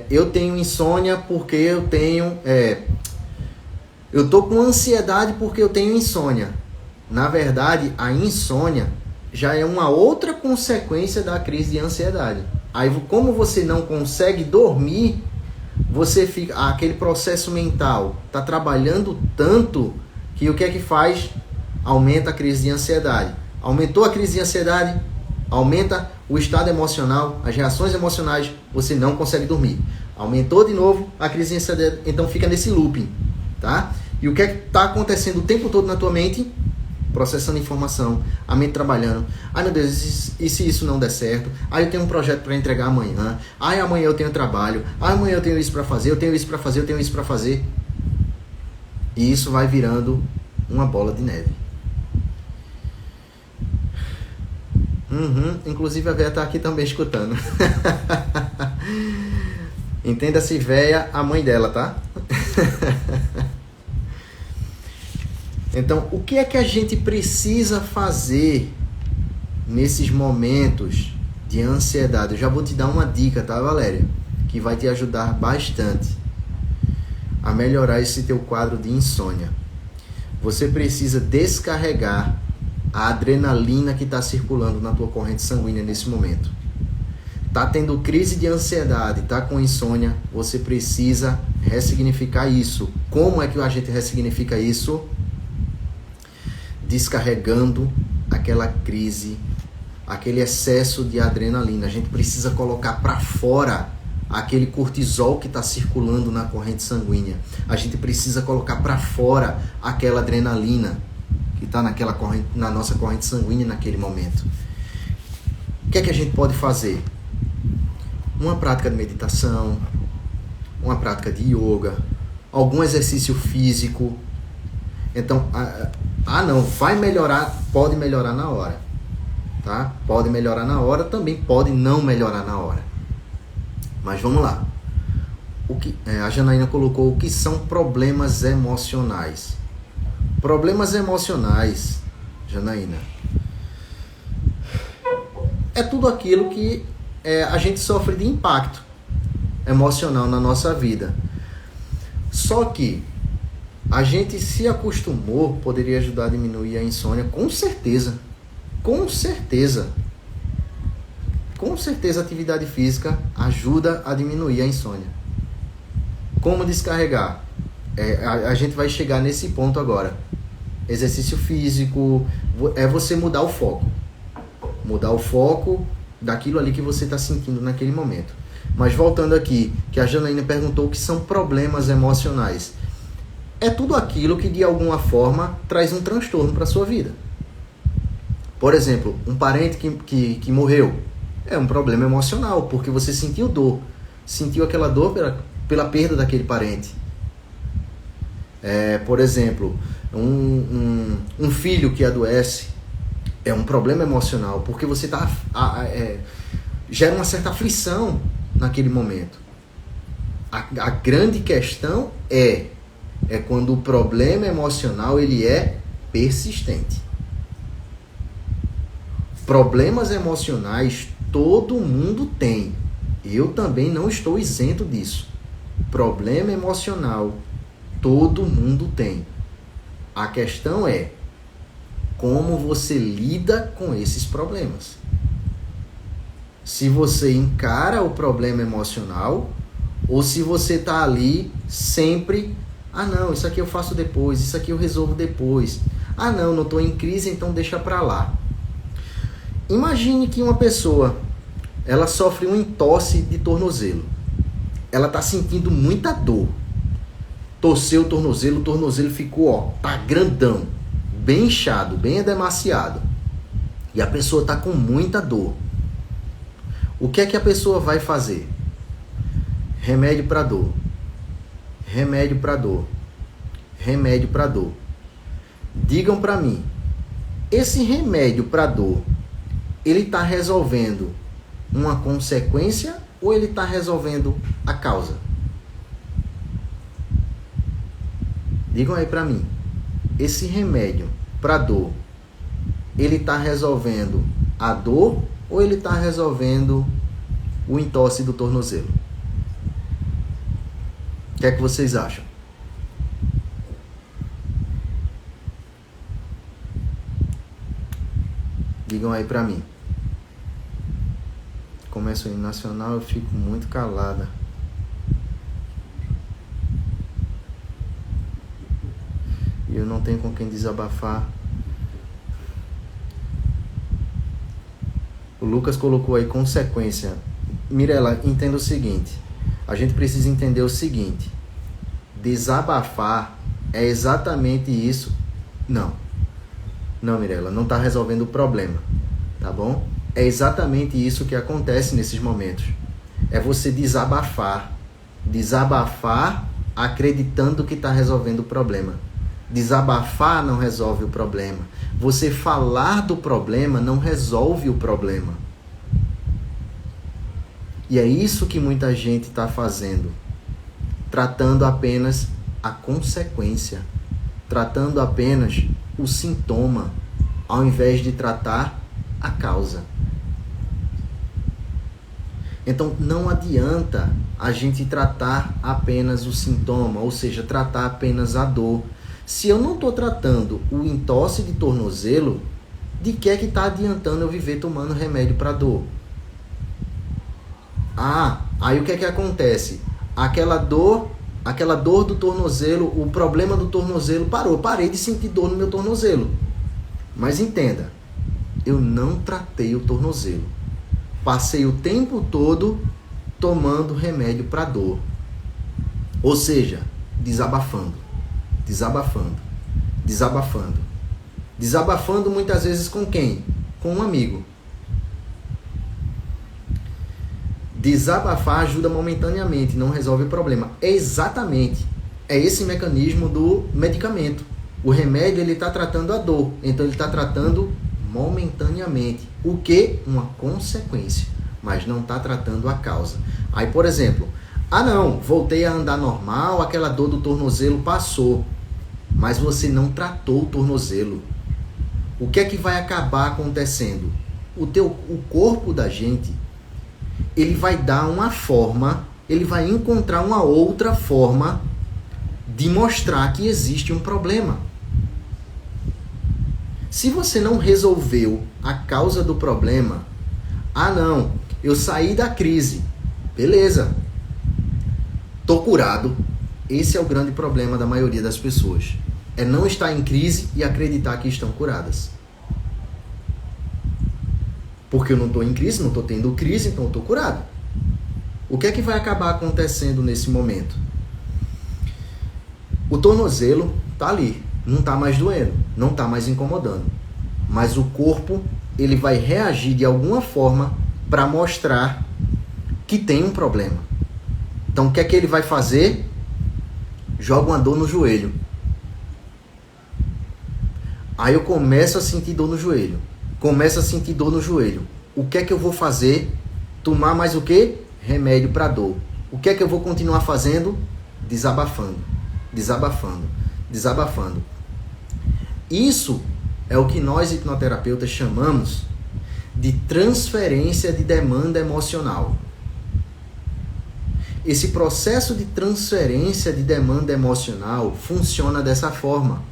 eu tenho insônia porque eu tenho... eu tô com ansiedade porque eu tenho insônia. Na verdade, a insônia já é uma outra consequência da crise de ansiedade. Aí, como você não consegue dormir, você fica... aquele processo mental tá trabalhando tanto que o que é que faz? Aumenta a crise de ansiedade. Aumentou a crise de ansiedade, aumenta o estado emocional, as reações emocionais, você não consegue dormir. Aumentou de novo a crise de ansiedade, então fica nesse looping, tá? E o que é que está acontecendo o tempo todo na tua mente? Processando informação, a mente trabalhando. Ai meu Deus, e se isso não der certo? Ai, eu tenho um projeto para entregar amanhã. Ai, amanhã eu tenho trabalho. Ai, amanhã eu tenho isso para fazer, eu tenho isso para fazer, eu tenho isso para fazer. E isso vai virando uma bola de neve. Inclusive a véia tá aqui também escutando. Entenda-se véia, a mãe dela, tá? Então, o que é que a gente precisa fazer nesses momentos de ansiedade? Eu já vou te dar uma dica, tá, Valéria? Que vai te ajudar bastante a melhorar esse teu quadro de insônia. Você precisa descarregar a adrenalina que está circulando na tua corrente sanguínea nesse momento. Tá tendo crise de ansiedade, tá com insônia, você precisa ressignificar isso. Como é que a gente ressignifica isso? Descarregando aquela crise, aquele excesso de adrenalina. A gente precisa colocar para fora aquele cortisol que está circulando na corrente sanguínea. A gente precisa colocar para fora aquela adrenalina que está na nossa corrente sanguínea naquele momento. O que é que a gente pode fazer? Uma prática de meditação, uma prática de yoga, algum exercício físico. Então, não, vai melhorar, pode melhorar na hora, tá? Pode melhorar na hora, também pode não melhorar na hora. Mas vamos lá. A Janaína colocou o que são problemas emocionais. Problemas emocionais, Janaína, é tudo aquilo que a gente sofre de impacto emocional na nossa vida. Só que a gente se acostumou, poderia ajudar a diminuir a insônia, com certeza. Com certeza. Com certeza a atividade física ajuda a diminuir a insônia. Como descarregar? A gente vai chegar nesse ponto agora. Exercício físico, é você mudar o foco. Mudar o foco daquilo ali que você está sentindo naquele momento. Mas voltando aqui, que a Janaína perguntou o que são problemas emocionais. É tudo aquilo que de alguma forma traz um transtorno para a sua vida. Por exemplo, um parente que morreu. É um problema emocional, porque você sentiu dor. Sentiu aquela dor pela perda daquele parente. Por exemplo, um filho que adoece. É um problema emocional, porque você gera uma certa aflição naquele momento. A grande questão é quando o problema emocional ele é persistente. Problemas emocionais todo mundo tem. Eu também não estou isento disso. Problema emocional todo mundo tem. A questão é como você lida com esses problemas. Se você encara o problema emocional ou se você está ali sempre, não, isso aqui eu faço depois, isso aqui eu resolvo depois. Não estou em crise, então deixa para lá. Imagine que uma pessoa, ela sofre um entorse de tornozelo. Ela está sentindo muita dor. Torceu o tornozelo ficou, tá grandão, bem inchado, bem edemaciado. E a pessoa está com muita dor. O que é que a pessoa vai fazer? Remédio para dor. Remédio para dor. Remédio para dor. Digam para mim, esse remédio para dor, ele está resolvendo uma consequência ou ele está resolvendo a causa? Digam aí para mim, esse remédio para dor, ele está resolvendo a dor ou ele está resolvendo o entorse do tornozelo? O que é que vocês acham? Digam aí pra mim. Começa o hino nacional, eu fico muito calada. E eu não tenho com quem desabafar. O Lucas colocou aí consequência. Mirela, entenda o seguinte. A gente precisa entender o seguinte. Desabafar é exatamente isso. Não, Mirela, não está resolvendo o problema, tá bom? É exatamente isso que acontece nesses momentos. É você desabafar. Desabafar acreditando que está resolvendo o problema. Desabafar não resolve o problema. Você falar do problema não resolve o problema. E é isso que muita gente está fazendo. Tratando apenas a consequência. Tratando apenas o sintoma, ao invés de tratar a causa. Então, não adianta a gente tratar apenas o sintoma, ou seja, tratar apenas a dor. Se eu não estou tratando o entorse de tornozelo, de que é que está adiantando eu viver tomando remédio para dor? Aí o que é que acontece? Aquela dor do tornozelo, o problema do tornozelo parou. Parei de sentir dor no meu tornozelo. Mas entenda, eu não tratei o tornozelo. Passei o tempo todo tomando remédio para dor. Ou seja, desabafando. Desabafando muitas vezes com quem? Com um amigo. Desabafar ajuda momentaneamente, não resolve o problema. É esse mecanismo do medicamento. O remédio, ele está tratando a dor, então ele está tratando momentaneamente. O que? Uma consequência, mas não está tratando a causa. Aí, por exemplo, não, voltei a andar normal, aquela dor do tornozelo passou, mas você não tratou o tornozelo. O que é que vai acabar acontecendo? O corpo da gente, ele vai dar uma forma, ele vai encontrar uma outra forma de mostrar que existe um problema. Se você não resolveu a causa do problema, não, eu saí da crise, beleza, tô curado. Esse é o grande problema da maioria das pessoas. É não estar em crise e acreditar que estão curadas. Porque eu não estou em crise, não estou tendo crise, então eu estou curado. O que é que vai acabar acontecendo nesse momento? O tornozelo está ali, não está mais doendo, não está mais incomodando. Mas o corpo, ele vai reagir de alguma forma para mostrar que tem um problema. Então o que é que ele vai fazer? Joga uma dor no joelho. Aí eu começo a sentir dor no joelho. O que é que eu vou fazer? Tomar mais o quê? Remédio para dor. O que é que eu vou continuar fazendo? Desabafando. Isso é o que nós hipnoterapeutas chamamos de transferência de demanda emocional. Esse processo de transferência de demanda emocional funciona dessa forma.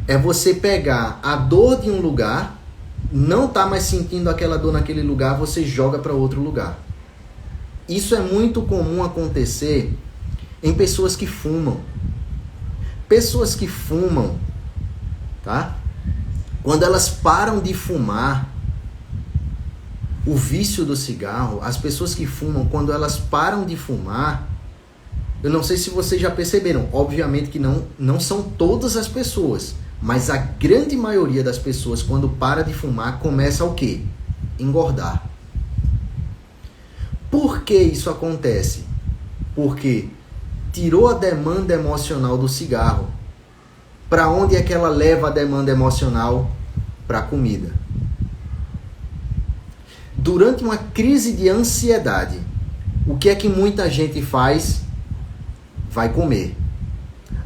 É você pegar a dor de um lugar, não está mais sentindo aquela dor naquele lugar, você joga para outro lugar. Isso é muito comum acontecer em pessoas que fumam. Pessoas que fumam, tá? Quando elas param de fumar, o vício do cigarro, as pessoas que fumam, quando elas param de fumar, eu não sei se vocês já perceberam, obviamente que não são todas as pessoas, mas a grande maioria das pessoas, quando para de fumar, começa o quê? Engordar. Por que isso acontece? Porque tirou a demanda emocional do cigarro. Para onde é que ela leva a demanda emocional? Para a comida. Durante uma crise de ansiedade, o que é que muita gente faz? Vai comer.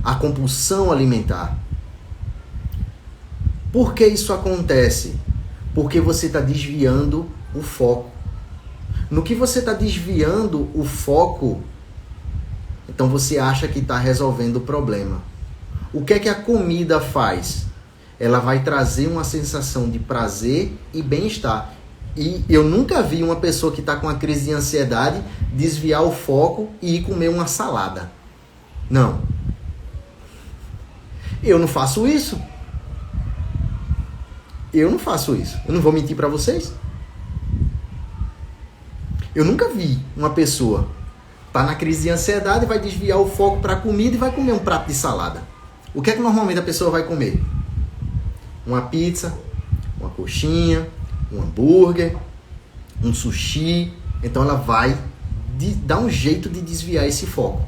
A compulsão alimentar. Por que isso acontece? Porque você está desviando o foco. No que você está desviando o foco, então você acha que está resolvendo o problema. O que é que a comida faz? Ela vai trazer uma sensação de prazer e bem-estar. E eu nunca vi uma pessoa que está com uma crise de ansiedade desviar o foco e ir comer uma salada. Não. Eu não faço isso. Eu não vou mentir para vocês. Eu nunca vi uma pessoa tá na crise de ansiedade, vai desviar o foco para a comida e vai comer um prato de salada. O que é que normalmente a pessoa vai comer? Uma pizza, uma coxinha, um hambúrguer, um sushi. Então ela vai dar um jeito de desviar esse foco.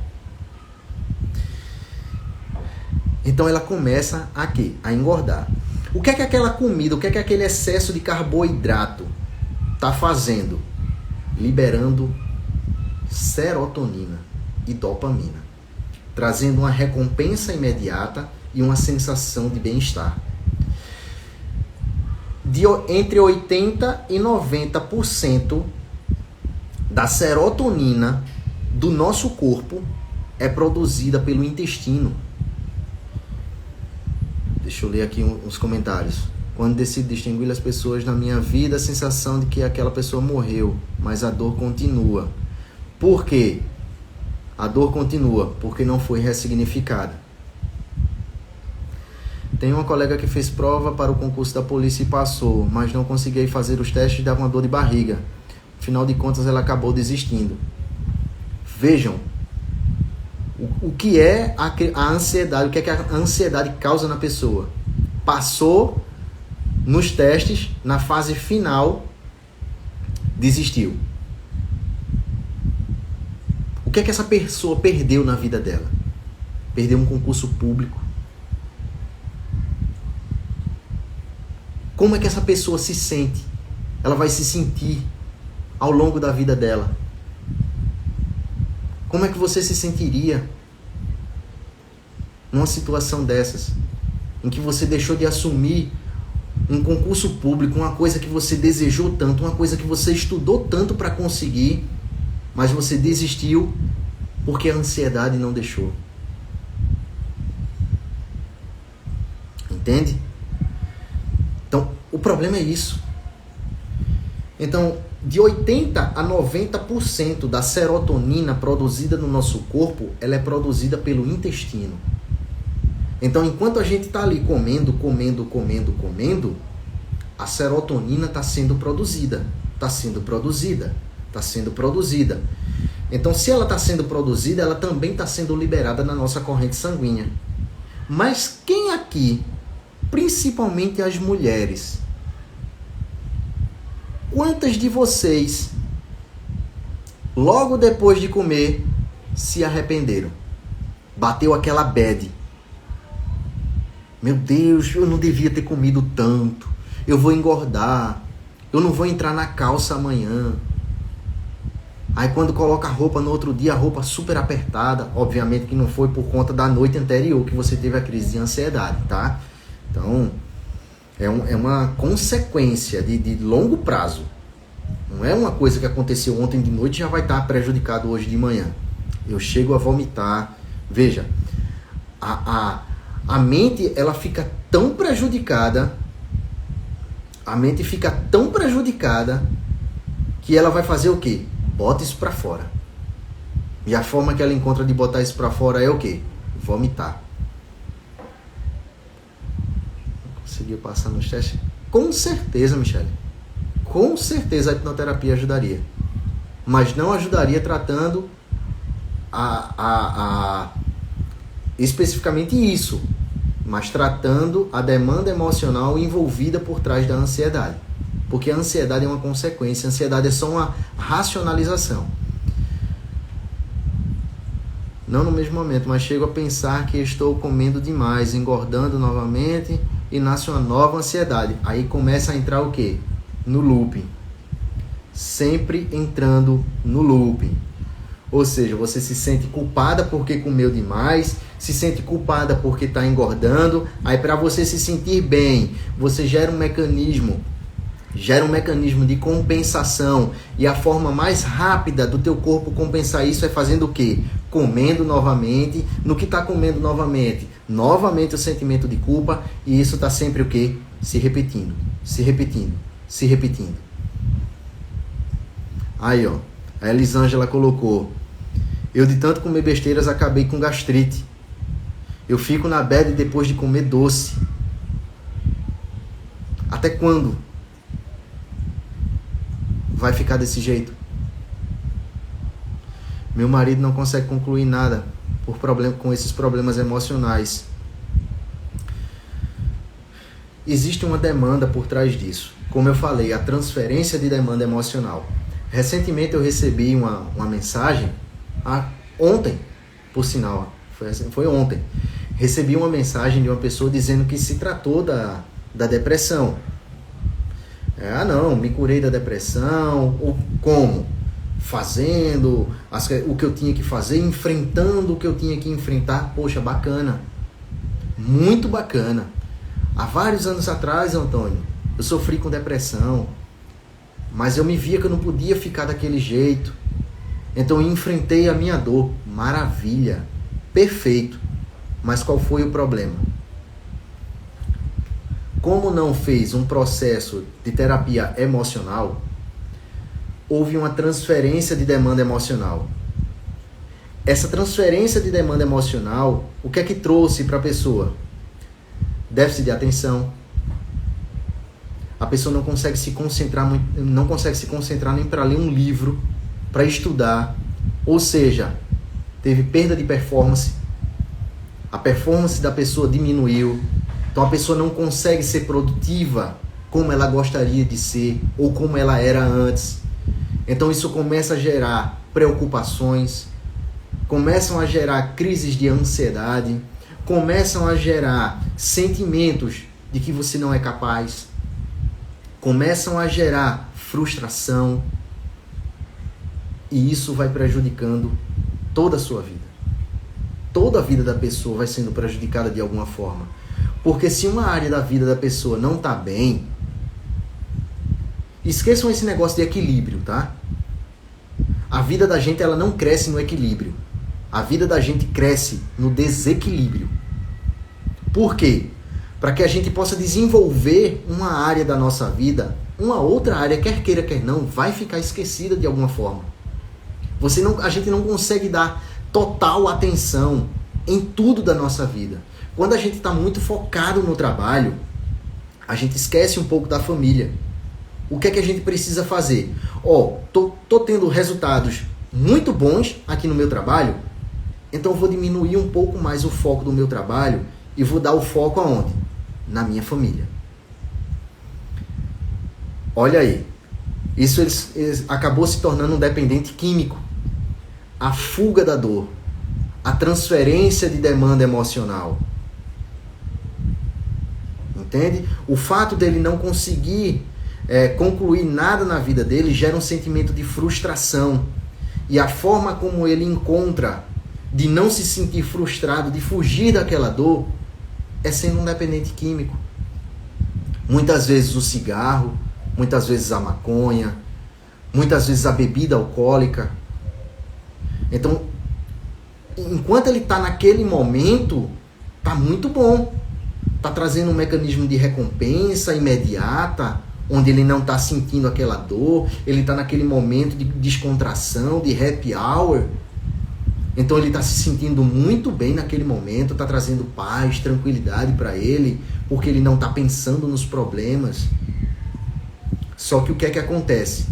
Então ela começa a quê? A engordar. O que é que aquela comida, o que é que aquele excesso de carboidrato está fazendo? Liberando serotonina e dopamina, trazendo uma recompensa imediata e uma sensação de bem-estar. Entre 80% e 90% da serotonina do nosso corpo é produzida pelo intestino. Deixa eu ler aqui uns comentários. Quando decido distinguir as pessoas na minha vida, a sensação de que aquela pessoa morreu, mas a dor continua. Por quê? A dor continua porque não foi ressignificada. Tem uma colega que fez prova para o concurso da polícia e passou, mas não conseguia fazer os testes e dava uma dor de barriga. Afinal de contas, ela acabou desistindo. Vejam o que é a ansiedade, o que é que a ansiedade causa na pessoa. Passou nos testes, na fase final, desistiu. que é que essa pessoa perdeu na vida dela? Perdeu um concurso público. Como é que essa pessoa se sente? Ela vai se sentir ao longo da vida dela. Como é que você se sentiria numa situação dessas, em que você deixou de assumir um concurso público, uma coisa que você desejou tanto, uma coisa que você estudou tanto para conseguir, mas você desistiu porque a ansiedade não deixou? Entende? Então, o problema é isso. Então, de 80% a 90% da serotonina produzida no nosso corpo, ela é produzida pelo intestino. Então, enquanto a gente está ali comendo, a serotonina está sendo produzida. Então, se ela está sendo produzida, ela também está sendo liberada na nossa corrente sanguínea. Mas quem aqui, principalmente as mulheres, quantas de vocês, logo depois de comer, se arrependeram? Bateu aquela bad. Meu Deus, eu não devia ter comido tanto. Eu vou engordar. Eu não vou entrar na calça amanhã. Aí quando coloca a roupa no outro dia, a roupa super apertada. Obviamente que não foi por conta da noite anterior que você teve a crise de ansiedade, tá? Então, é uma consequência de longo prazo. Não é uma coisa que aconteceu ontem de noite e já vai estar prejudicado hoje de manhã. Eu chego a vomitar. Veja, a mente, ela fica tão prejudicada, que ela vai fazer o quê? Bota isso pra fora. E a forma que ela encontra de botar isso pra fora é o quê? Vomitar. Conseguiu passar nos testes? Com certeza, Michele. Com certeza a hipnoterapia ajudaria. Mas não ajudaria tratando especificamente isso, mas tratando a demanda emocional envolvida por trás da ansiedade. Porque a ansiedade é uma consequência, a ansiedade é só uma racionalização. Não no mesmo momento, mas chego a pensar que estou comendo demais, engordando novamente e nasce uma nova ansiedade. Aí começa a entrar o quê? No looping. Sempre entrando no looping. Ou seja, você se sente culpada porque comeu demais, se sente culpada porque está engordando. Aí para você se sentir bem, você gera um mecanismo de compensação. E a forma mais rápida do teu corpo compensar isso é fazendo o quê? Comendo novamente. No que está comendo novamente? Novamente o sentimento de culpa. E isso está sempre o quê? Se repetindo. Aí, ó. A Elisângela colocou: eu de tanto comer besteiras acabei com gastrite. Eu fico na bad depois de comer doce. Até quando vai ficar desse jeito? Meu marido não consegue concluir nada com esses problemas emocionais. Existe uma demanda por trás disso. Como eu falei, a transferência de demanda emocional. Recentemente eu recebi uma mensagem, ontem, por sinal, foi ontem. Recebi uma mensagem de uma pessoa dizendo que se tratou da depressão. Não, me curei da depressão. Ou como? Fazendo o que eu tinha que fazer, enfrentando o que eu tinha que enfrentar. Poxa, bacana. Muito bacana. Há vários anos atrás, Antônio, eu sofri com depressão. Mas eu me via que eu não podia ficar daquele jeito. Então eu enfrentei a minha dor. Maravilha. Perfeito. Mas qual foi o problema? Como não fez um processo de terapia emocional, houve uma transferência de demanda emocional. Essa transferência de demanda emocional, o que é que trouxe para a pessoa? Déficit de atenção. A pessoa não consegue se concentrar nem para ler um livro, para estudar. Ou seja, teve perda de performance. A performance da pessoa diminuiu. Então a pessoa não consegue ser produtiva como ela gostaria de ser ou como ela era antes. Então isso começa a gerar preocupações, começam a gerar crises de ansiedade, começam a gerar sentimentos de que você não é capaz, começam a gerar frustração, e isso vai prejudicando toda a sua vida. Toda a vida da pessoa vai sendo prejudicada de alguma forma. Porque se uma área da vida da pessoa não está bem, esqueçam esse negócio de equilíbrio, tá? A vida da gente, ela não cresce no equilíbrio. A vida da gente cresce no desequilíbrio. Por quê? Para que a gente possa desenvolver uma área da nossa vida, uma outra área, quer queira, quer não, vai ficar esquecida de alguma forma. A gente não consegue dar total atenção em tudo da nossa vida. Quando a gente está muito focado no trabalho, a gente esquece um pouco da família. O que é que a gente precisa fazer? Tô tendo resultados muito bons aqui no meu trabalho, então eu vou diminuir um pouco mais o foco do meu trabalho e vou dar o foco aonde? Na minha família. Olha aí, isso acabou se tornando um dependente químico. A fuga da dor, a transferência de demanda emocional. Entende? O fato dele não conseguir concluir nada na vida dele gera um sentimento de frustração. E a forma como ele encontra de não se sentir frustrado, de fugir daquela dor, é sendo um dependente químico. Muitas vezes o cigarro, muitas vezes a maconha, muitas vezes a bebida alcoólica. Então, enquanto ele está naquele momento, está muito bom. Está trazendo um mecanismo de recompensa imediata, onde ele não está sentindo aquela dor, ele está naquele momento de descontração, de happy hour. Então ele está se sentindo muito bem naquele momento, está trazendo paz, tranquilidade para ele, porque ele não está pensando nos problemas. Só que o que é que acontece?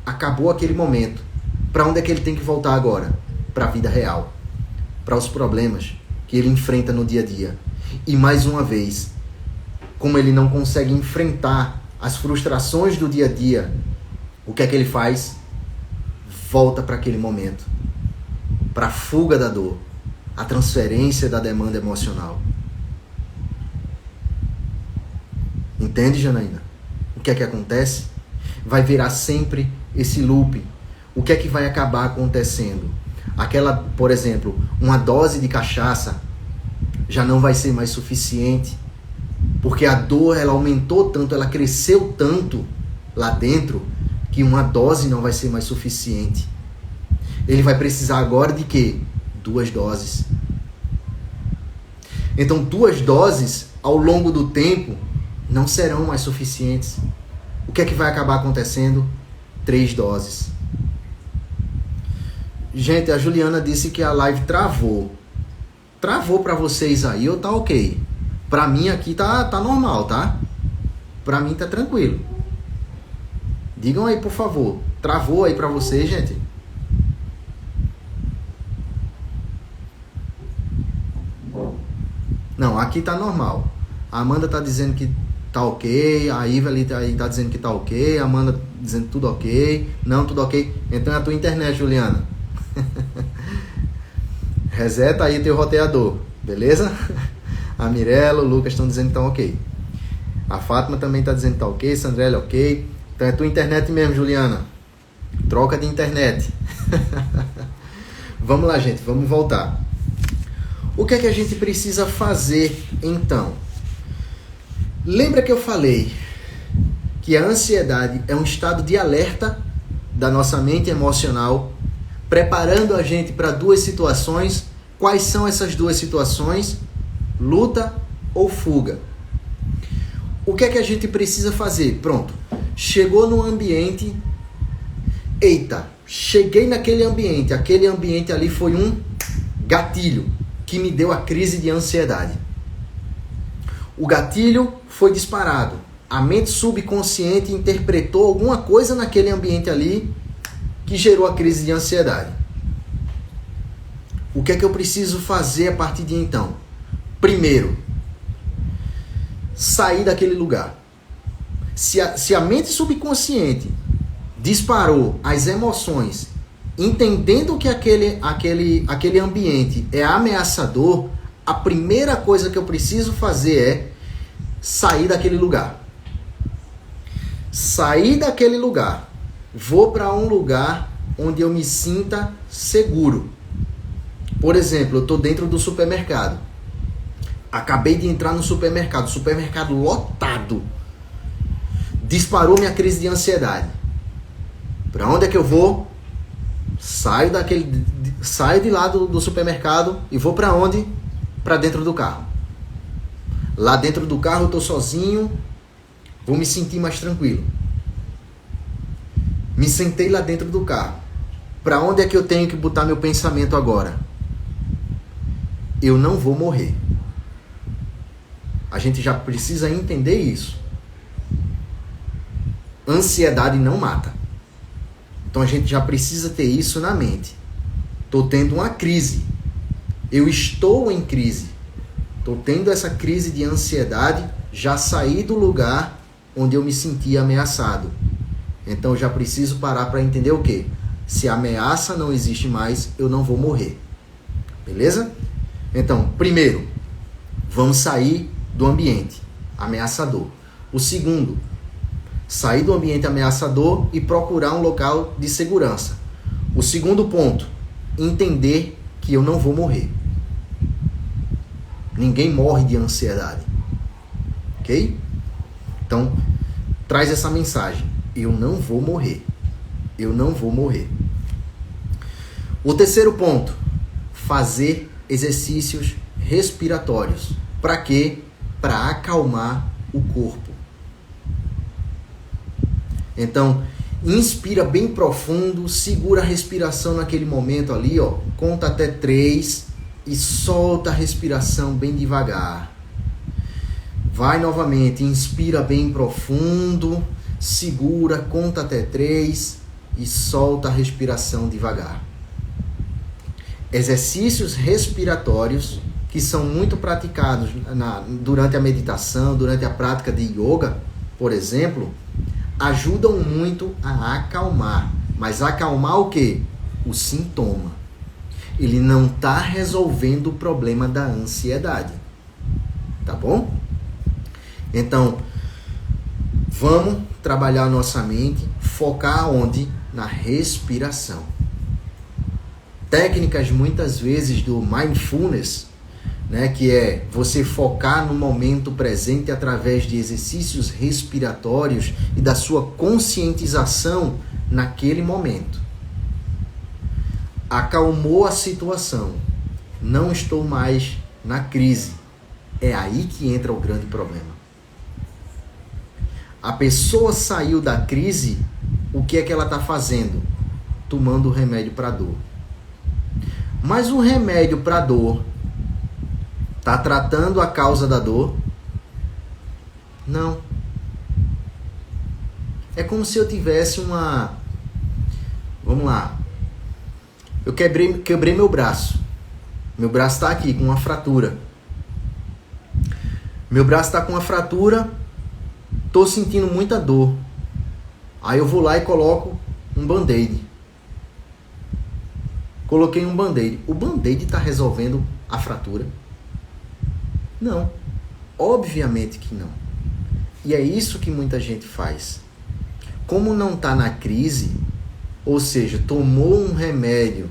Acabou aquele momento. Para onde é que ele tem que voltar agora? Para a vida real. Para os problemas que ele enfrenta no dia a dia. E mais uma vez, como ele não consegue enfrentar as frustrações do dia a dia, o que é que ele faz? Volta para aquele momento. Para a fuga da dor. A transferência da demanda emocional. Entende, Janaína? O que é que acontece? Vai virar sempre esse loop. O que é que vai acabar acontecendo? Aquela, por exemplo, uma dose de cachaça já não vai ser mais suficiente, porque a dor ela aumentou tanto, ela cresceu tanto lá dentro, que uma dose não vai ser mais suficiente. Ele vai precisar agora de quê? 2 doses. Então 2 doses ao longo do tempo não serão mais suficientes. O que é que vai acabar acontecendo? 3 doses. Gente, a Juliana disse que a live travou. Travou pra vocês aí ou tá ok? Pra mim aqui tá normal, tá? Pra mim tá tranquilo. Digam aí, por favor. Travou aí pra vocês, gente? Não, aqui tá normal. A Amanda tá dizendo que tá ok. A Iva ali tá dizendo que tá ok. A Amanda dizendo tudo ok. Não, tudo ok. Então é a tua internet, Juliana. Reseta aí teu roteador, beleza? A Mirella, o Lucas estão dizendo que estão ok. A Fátima também está dizendo que está ok. Sandrella, ok. Então é tua internet mesmo, Juliana. Troca de internet. Vamos lá, gente, vamos voltar. O que é que a gente precisa fazer, então? Lembra que eu falei que a ansiedade é um estado de alerta da nossa mente emocional, preparando a gente para 2 situações. Quais são essas 2 situações? Luta ou fuga. O que é que a gente precisa fazer? Pronto. Chegou no ambiente. Eita, cheguei naquele ambiente. Aquele ambiente ali foi um gatilho que me deu a crise de ansiedade. O gatilho foi disparado. A mente subconsciente interpretou alguma coisa naquele ambiente ali que gerou a crise de ansiedade. O que é que eu preciso fazer a partir de então? Primeiro, sair daquele lugar. Se a mente subconsciente disparou as emoções entendendo que aquele ambiente é ameaçador, a primeira coisa que eu preciso fazer é sair daquele lugar. Sair daquele lugar. Vou para um lugar onde eu me sinta seguro. Por exemplo, eu estou dentro do supermercado. Acabei de entrar no supermercado lotado. Disparou minha crise de ansiedade. Para onde é que eu vou? Saio de lá do supermercado e vou para onde? Para dentro do carro. Lá dentro do carro eu estou sozinho, vou me sentir mais tranquilo. Me sentei lá dentro do carro. Para onde é que eu tenho que botar meu pensamento agora? Eu não vou morrer. A gente já precisa entender isso. Ansiedade não mata. Então a gente já precisa ter isso na mente. Estou tendo uma crise. Eu estou em crise. Estou tendo essa crise de ansiedade. Já saí do lugar onde eu me sentia ameaçado. Então eu já preciso parar para entender o quê? Se a ameaça não existe mais, eu não vou morrer. Beleza? Então, primeiro, vamos sair do ambiente ameaçador. O segundo, sair do ambiente ameaçador e procurar um local de segurança. O segundo ponto, entender que eu não vou morrer. Ninguém morre de ansiedade. Ok? Então, traz essa mensagem. Eu não vou morrer. Eu não vou morrer. O terceiro ponto, fazer exercícios respiratórios. Para quê? Para acalmar o corpo. Então, inspira bem profundo, segura a respiração naquele momento ali, ó, conta até 3 e solta a respiração bem devagar. Vai novamente, inspira bem profundo, segura, conta até 3 e solta a respiração devagar. Exercícios respiratórios que são muito praticados durante a meditação, durante a prática de yoga, por exemplo, ajudam muito a acalmar. Mas acalmar o quê? O sintoma. Ele não está resolvendo o problema da ansiedade. Tá bom? Então, vamos trabalhar a nossa mente, focar onde? Na respiração. Técnicas muitas vezes do mindfulness, né, que é você focar no momento presente através de exercícios respiratórios e da sua conscientização naquele momento. Acalmou a situação. Não estou mais na crise. É aí que entra o grande problema. A pessoa saiu da crise, o que é que ela está fazendo? Tomando remédio para dor. Mas o remédio para dor está tratando a causa da dor? Não. É como se eu tivesse uma... Vamos lá. Eu quebrei meu braço. Meu braço está aqui com uma fratura. Meu braço está com uma fratura. Estou sentindo muita dor. Aí eu vou lá e coloco um band-aid. Coloquei um band-aid. O band-aid está resolvendo a fratura? Não. Obviamente que não. E é isso que muita gente faz. Como não está na crise, ou seja, tomou um remédio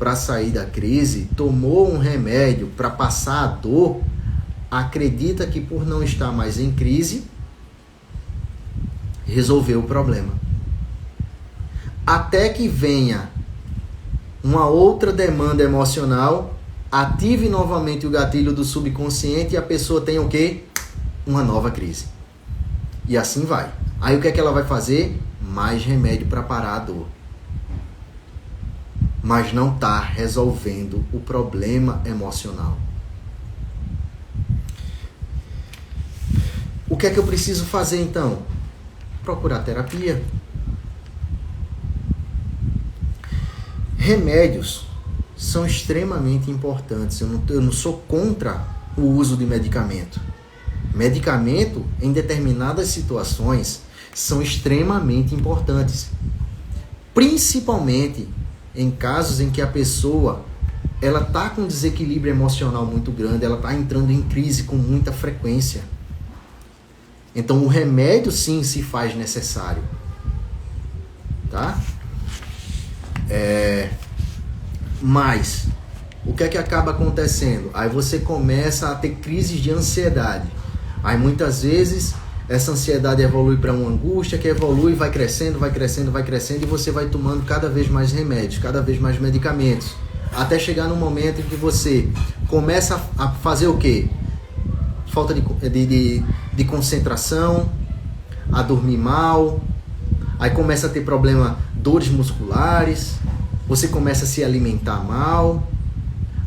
para sair da crise, tomou um remédio para passar a dor, acredita que por não estar mais em crise, resolveu o problema. Até que venha uma outra demanda emocional, ative novamente o gatilho do subconsciente e a pessoa tem o quê? Uma nova crise. E assim vai. Aí o que é que ela vai fazer? Mais remédio para parar a dor. Mas não está resolvendo o problema emocional. O que é que eu preciso fazer então? Procurar terapia. Remédios são extremamente importantes. Eu não sou contra o uso de medicamento. Medicamento, em determinadas situações, são extremamente importantes. Principalmente em casos em que a pessoa ela está com desequilíbrio emocional muito grande, ela está entrando em crise com muita frequência. Então o remédio sim se faz necessário. Tá? Mas o que é que acaba acontecendo? Aí você começa a ter crises de ansiedade. Aí muitas vezes essa ansiedade evolui para uma angústia, que evolui, vai crescendo, e você vai tomando cada vez mais remédios, cada vez mais medicamentos, até chegar no momento em que você começa a fazer o quê? Falta de concentração, a dormir mal, aí começa a ter problema, dores musculares, você começa a se alimentar mal.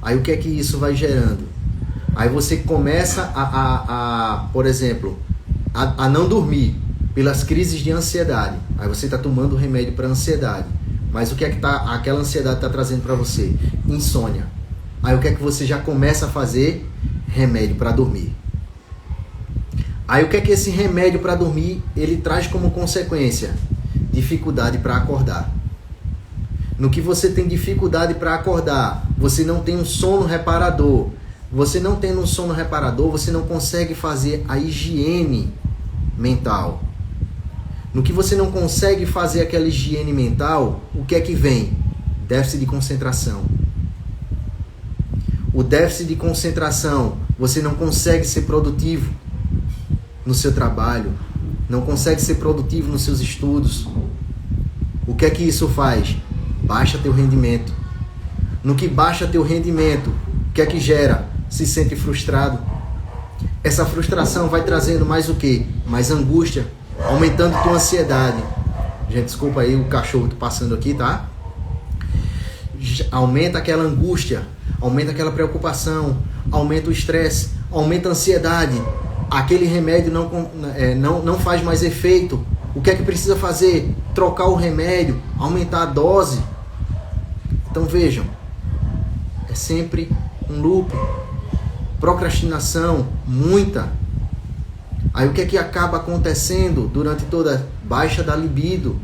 Aí o que é que isso vai gerando? Aí você começa por exemplo, a não dormir pelas crises de ansiedade. Aí você está tomando remédio para ansiedade. Mas o que é que aquela ansiedade está trazendo para você? Insônia. Aí o que é que você já começa a fazer? Remédio para dormir. Aí o que é que esse remédio para dormir ele traz como consequência? Dificuldade para acordar. No que você tem dificuldade para acordar, você não tem um sono reparador. Você não tendo um sono reparador, você não consegue fazer a higiene mental. No que você não consegue fazer aquela higiene mental, o que é que vem? Déficit de concentração. O déficit de concentração, você não consegue ser produtivo no seu trabalho, não consegue ser produtivo nos seus estudos. O que é que isso faz? Baixa teu rendimento. No que baixa teu rendimento, o que é que gera? Se sente frustrado. Essa frustração vai trazendo mais o quê? Mais angústia, aumentando tua ansiedade. Gente, desculpa aí o cachorro tô passando aqui, tá? Aumenta aquela angústia, aumenta aquela preocupação, aumenta o estresse, aumenta a ansiedade. Aquele remédio não faz mais efeito. O que é que precisa fazer? Trocar o remédio, aumentar a dose. Então vejam, é sempre um loop. Procrastinação, muita. Aí o que é que acaba acontecendo durante toda a baixa da libido?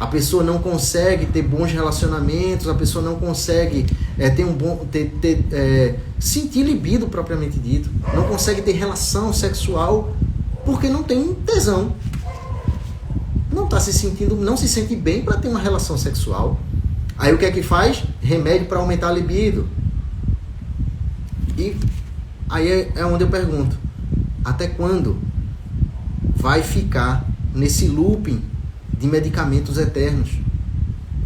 A pessoa não consegue ter bons relacionamentos, a pessoa não consegue sentir libido propriamente dito, não consegue ter relação sexual porque não tem tesão. Não se sente bem para ter uma relação sexual. Aí o que é que faz? Remédio para aumentar a libido. E aí é onde eu pergunto, até quando vai ficar nesse looping de medicamentos eternos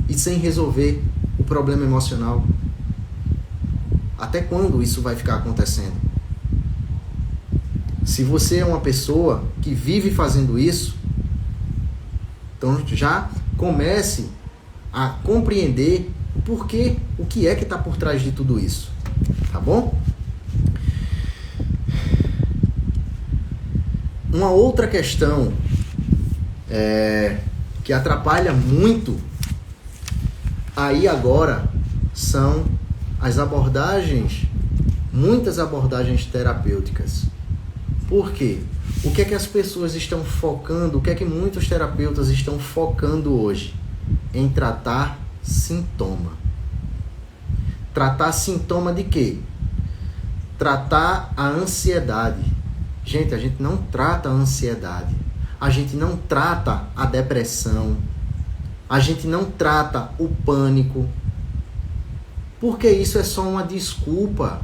e sem resolver o problema emocional? Até quando isso vai ficar acontecendo? Se você é uma pessoa que vive fazendo isso, então já comece a compreender o que é que está por trás de tudo isso, tá bom? Uma outra questão que atrapalha muito aí agora são as abordagens, muitas abordagens terapêuticas. Por quê? O que é que as pessoas estão focando, o que é que muitos terapeutas estão focando hoje? Em tratar sintoma. Tratar sintoma de quê? Tratar a ansiedade. Gente, a gente não trata a ansiedade. A gente não trata a depressão. A gente não trata o pânico. Porque isso é só uma desculpa.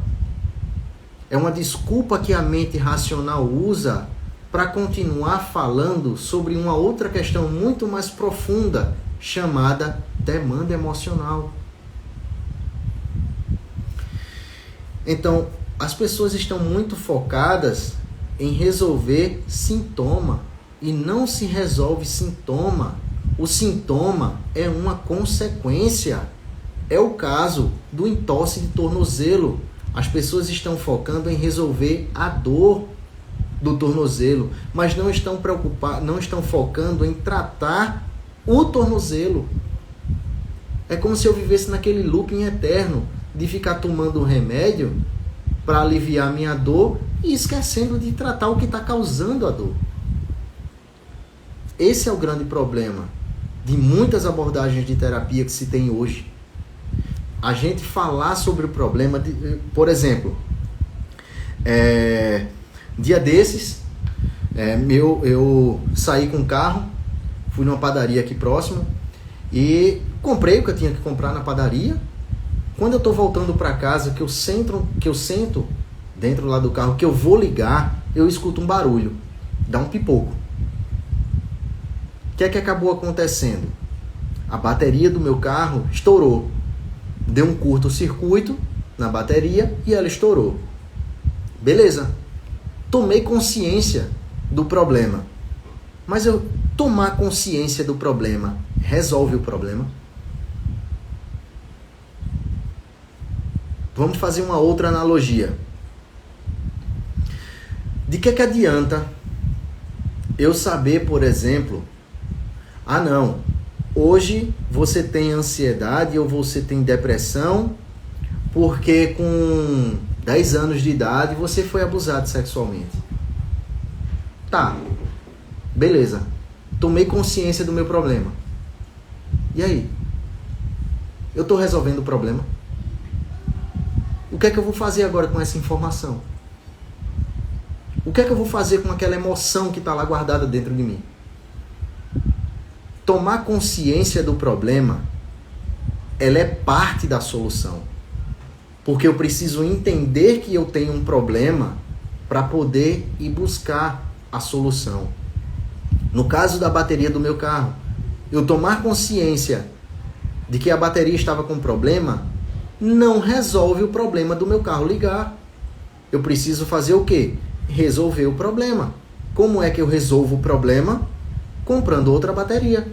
É uma desculpa que a mente racional usa para continuar falando sobre uma outra questão muito mais profunda, chamada demanda emocional. Então, as pessoas estão muito focadas em resolver sintoma e não se resolve sintoma. O sintoma é uma consequência. É o caso do entorse de tornozelo. As pessoas estão focando em resolver a dor do tornozelo, mas não estão focando em tratar o tornozelo. É como se eu vivesse naquele looping eterno de ficar tomando um remédio para aliviar a minha dor e esquecendo de tratar o que está causando a dor. Esse é o grande problema de muitas abordagens de terapia que se tem hoje. a gente falar sobre o problema, por exemplo, dia desses, eu saí com o carro, fui numa padaria aqui próximo e comprei o que eu tinha que comprar na padaria. Quando eu estou voltando para casa, que eu sento dentro lá do carro, que eu vou ligar, eu escuto um barulho, dá um pipoco. O que é que acabou acontecendo? A bateria do meu carro estourou. Deu um curto-circuito na bateria e ela estourou. Beleza. Tomei consciência do problema. Mas eu tomar consciência do problema resolve o problema? Vamos fazer uma outra analogia. De que adianta eu saber, por exemplo, não, hoje você tem ansiedade ou você tem depressão porque com 10 anos de idade você foi abusado sexualmente. Tá, beleza. Tomei consciência do meu problema. E aí? Eu estou resolvendo o problema? O que é que eu vou fazer agora com essa informação? O que é que eu vou fazer com aquela emoção que está lá guardada dentro de mim? Tomar consciência do problema, ela é parte da solução. Porque eu preciso entender que eu tenho um problema para poder ir buscar a solução. No caso da bateria do meu carro, eu tomar consciência de que a bateria estava com problema não resolve o problema do meu carro ligar. Eu preciso fazer o quê? Resolver o problema. Como é que eu resolvo o problema? Comprando outra bateria.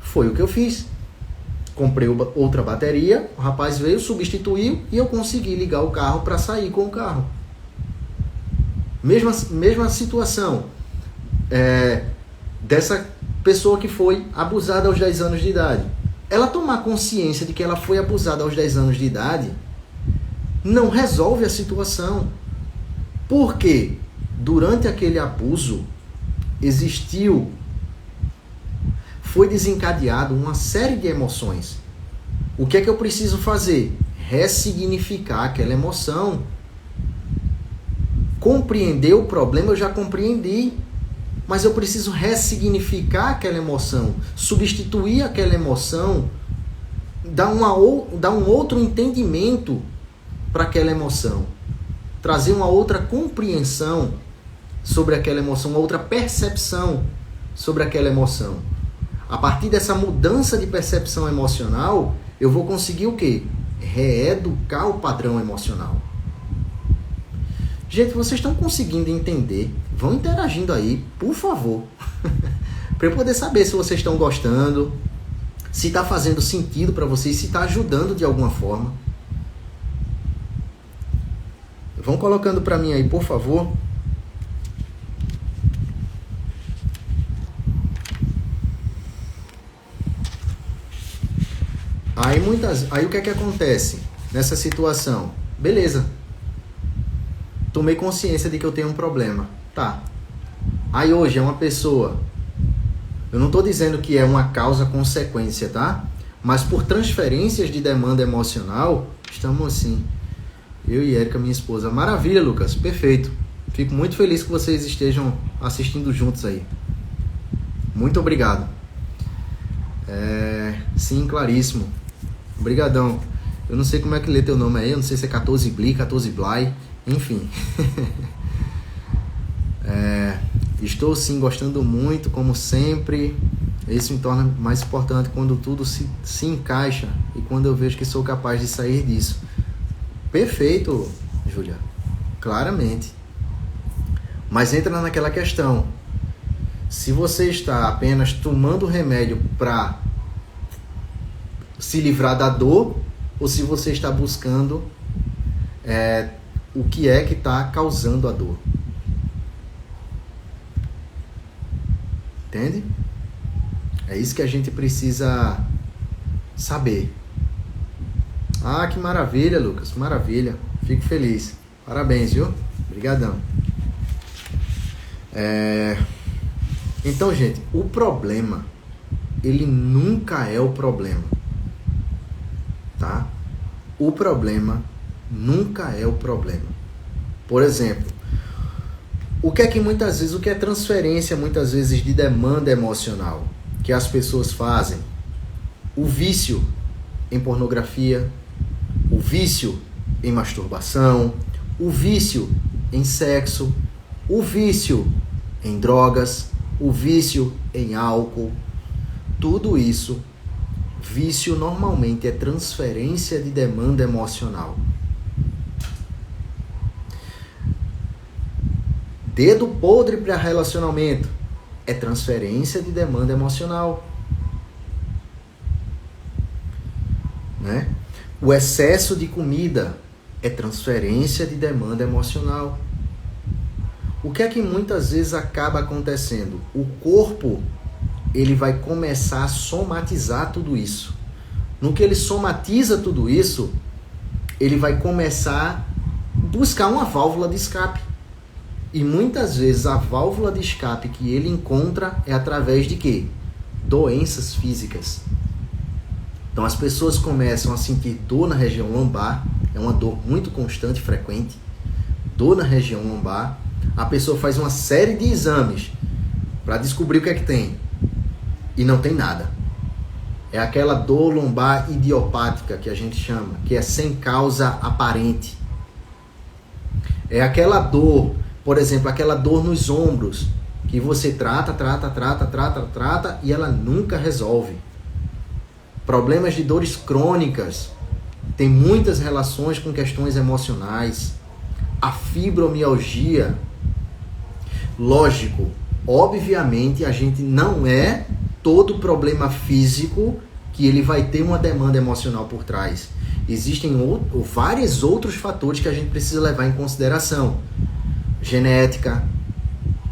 Foi o que eu fiz. Comprei outra bateria, o rapaz veio, substituiu e eu consegui ligar o carro para sair com o carro. Mesma situação dessa pessoa que foi abusada aos 10 anos de idade. Ela tomar consciência de que ela foi abusada aos 10 anos de idade não resolve a situação. Porque durante aquele abuso foi desencadeado uma série de emoções. O que é que eu preciso fazer? Ressignificar aquela emoção. Compreender o problema eu já compreendi, mas eu preciso ressignificar aquela emoção, substituir aquela emoção, dar um outro entendimento para aquela emoção, trazer uma outra compreensão sobre aquela emoção, uma outra percepção sobre aquela emoção. A partir dessa mudança de percepção emocional, eu vou conseguir o quê? Reeducar o padrão emocional. Gente, vocês estão conseguindo entender? Vão interagindo aí, por favor. Para eu poder saber se vocês estão gostando, se está fazendo sentido para vocês, se está ajudando de alguma forma. Vão colocando para mim aí, por favor. Aí o que é que acontece nessa situação? Beleza. Tomei consciência de que eu tenho um problema. Tá. Aí hoje é uma pessoa. Eu não estou dizendo que é uma causa-consequência, tá? Mas por transferências de demanda emocional, estamos assim. Eu e Érica, minha esposa. Maravilha, Lucas. Perfeito. Fico muito feliz que vocês estejam assistindo juntos aí. Muito obrigado. Sim, claríssimo. Obrigadão. Eu não sei como é que lê teu nome aí. Eu não sei se é 14 Bli, 14 Blay. Enfim. Estou sim gostando muito, como sempre. Isso me torna mais importante quando tudo se encaixa e quando eu vejo que sou capaz de sair disso. Perfeito, Júlia. Claramente. Mas entra naquela questão. Se você está apenas tomando remédio para se livrar da dor, ou se você está buscando o que é que está causando a dor. Entende? É isso que a gente precisa saber. Ah, que maravilha, Lucas. Maravilha. Fico feliz. Parabéns, viu? Obrigadão. Então, gente, o problema, ele nunca é o problema. Tá? o problema nunca é o problema. Por exemplo, o que é transferência muitas vezes de demanda emocional que as pessoas fazem? O vício em pornografia, o vício em masturbação, o vício em sexo, o vício em drogas, o vício em álcool. Tudo isso, vício normalmente é transferência de demanda emocional. Dedo podre para relacionamento é transferência de demanda emocional. Né? O excesso de comida é transferência de demanda emocional. O que é que muitas vezes acaba acontecendo? O corpo, ele vai começar a somatizar tudo isso. No que ele somatiza tudo isso, ele vai começar a buscar uma válvula de escape. E muitas vezes a válvula de escape que ele encontra é através de quê? Doenças físicas. Então as pessoas começam a sentir dor na região lombar, é uma dor muito constante e frequente, dor na região lombar. A pessoa faz uma série de exames para descobrir o que é que tem e não tem nada. É aquela dor lombar idiopática que a gente chama, que é sem causa aparente. É aquela dor, por exemplo, aquela dor nos ombros, que você trata e ela nunca resolve. Problemas de dores crônicas tem muitas relações com questões emocionais. A fibromialgia, lógico, obviamente a gente não é todo problema físico que ele vai ter uma demanda emocional por trás. Existem vários outros fatores que a gente precisa levar em consideração. Genética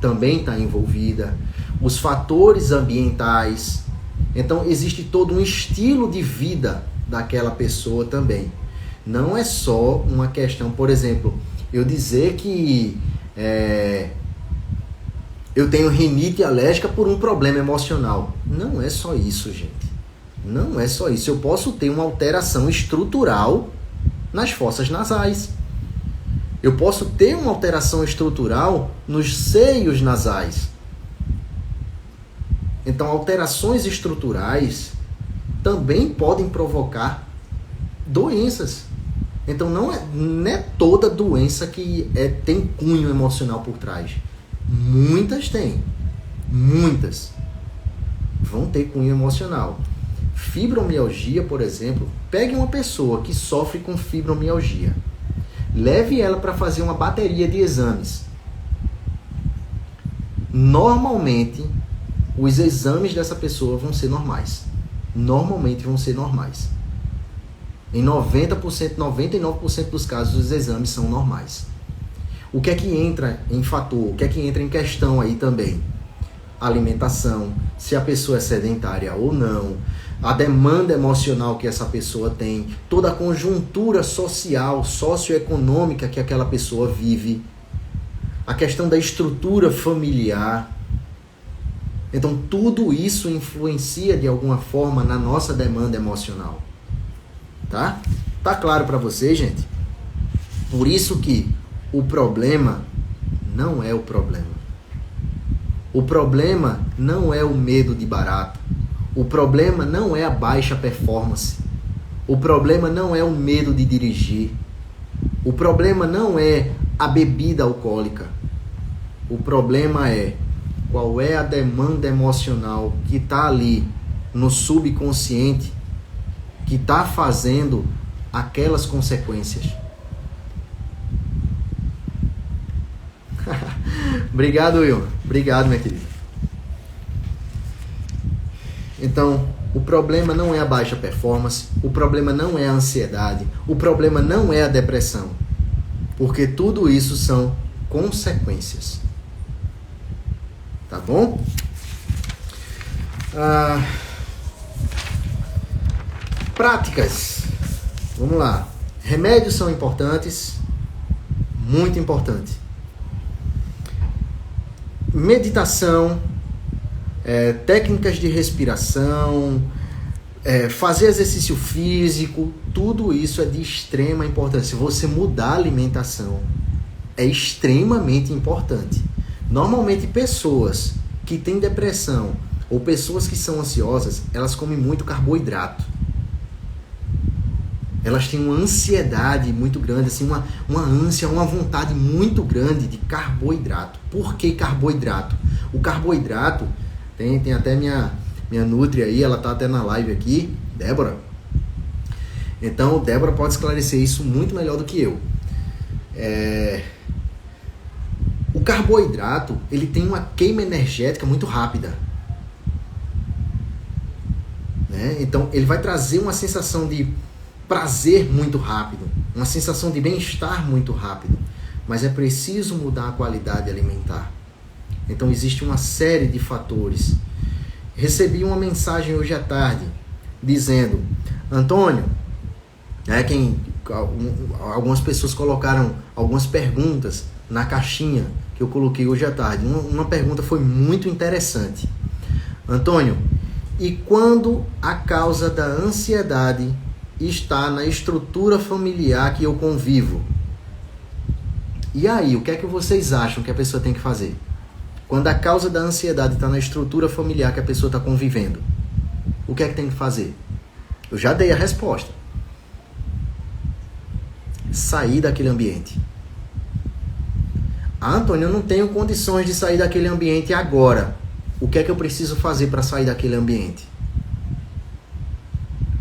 também está envolvida, os fatores ambientais. Então existe todo um estilo de vida daquela pessoa também. Não é só uma questão, por exemplo, eu dizer que eu tenho rinite alérgica por um problema emocional. Não é só isso, gente. Não é só isso. Eu posso ter uma alteração estrutural nas fossas nasais. Eu posso ter uma alteração estrutural nos seios nasais. Então, alterações estruturais também podem provocar doenças. Então, não é toda doença que tem cunho emocional por trás. Muitas têm. Muitas vão ter cunho emocional. Fibromialgia, por exemplo, pegue uma pessoa que sofre com fibromialgia. Leve ela para fazer uma bateria de exames. Normalmente, os exames dessa pessoa vão ser normais. Normalmente vão ser normais. Em 90%, 99% dos casos, os exames são normais. O que é que entra em fator? O que é que entra em questão aí também? Alimentação, se a pessoa é sedentária ou não, a demanda emocional que essa pessoa tem, toda a conjuntura social, socioeconômica que aquela pessoa vive, a questão da estrutura familiar. Então, tudo isso influencia de alguma forma na nossa demanda emocional. Tá? Tá claro para você, gente? Por isso que o problema não é o problema. O problema não é o medo de barato. O problema não é a baixa performance. O problema não é o medo de dirigir. O problema não é a bebida alcoólica. O problema é qual é a demanda emocional que está ali no subconsciente que está fazendo aquelas consequências. Obrigado, Will. Obrigado, minha querida. Então, o problema não é a baixa performance, o problema não é a ansiedade, o problema não é a depressão, porque tudo isso são consequências. Tá bom? Práticas. Vamos lá. Remédios são importantes, muito importante. Meditação, técnicas de respiração, Fazer exercício físico, tudo isso é de extrema importância. Você mudar a alimentação é extremamente importante. Normalmente pessoas que têm depressão ou pessoas que são ansiosas, elas comem muito carboidrato. Elas têm uma ansiedade muito grande, assim, uma ânsia, uma vontade muito grande de carboidrato. Por que carboidrato? O carboidrato, tem até minha Nutri aí, ela tá até na live aqui, Débora. Então, Débora pode esclarecer isso muito melhor do que eu. O carboidrato, ele tem uma queima energética muito rápida. Né? Então, ele vai trazer uma sensação de prazer muito rápido, uma sensação de bem-estar muito rápido, mas é preciso mudar a qualidade alimentar. Então existe uma série de fatores. Recebi uma mensagem hoje à tarde dizendo: Antônio, algumas pessoas colocaram algumas perguntas na caixinha que eu coloquei hoje à tarde. Uma pergunta foi muito interessante. Antônio, e quando a causa da ansiedade está na estrutura familiar que eu convivo? E aí, o que é que vocês acham que a pessoa tem que fazer? Quando a causa da ansiedade está na estrutura familiar que a pessoa está convivendo, o que é que tem que fazer? Eu já dei a resposta. Sair daquele ambiente. Antônio, eu não tenho condições de sair daquele ambiente agora. O que é que eu preciso fazer para sair daquele ambiente?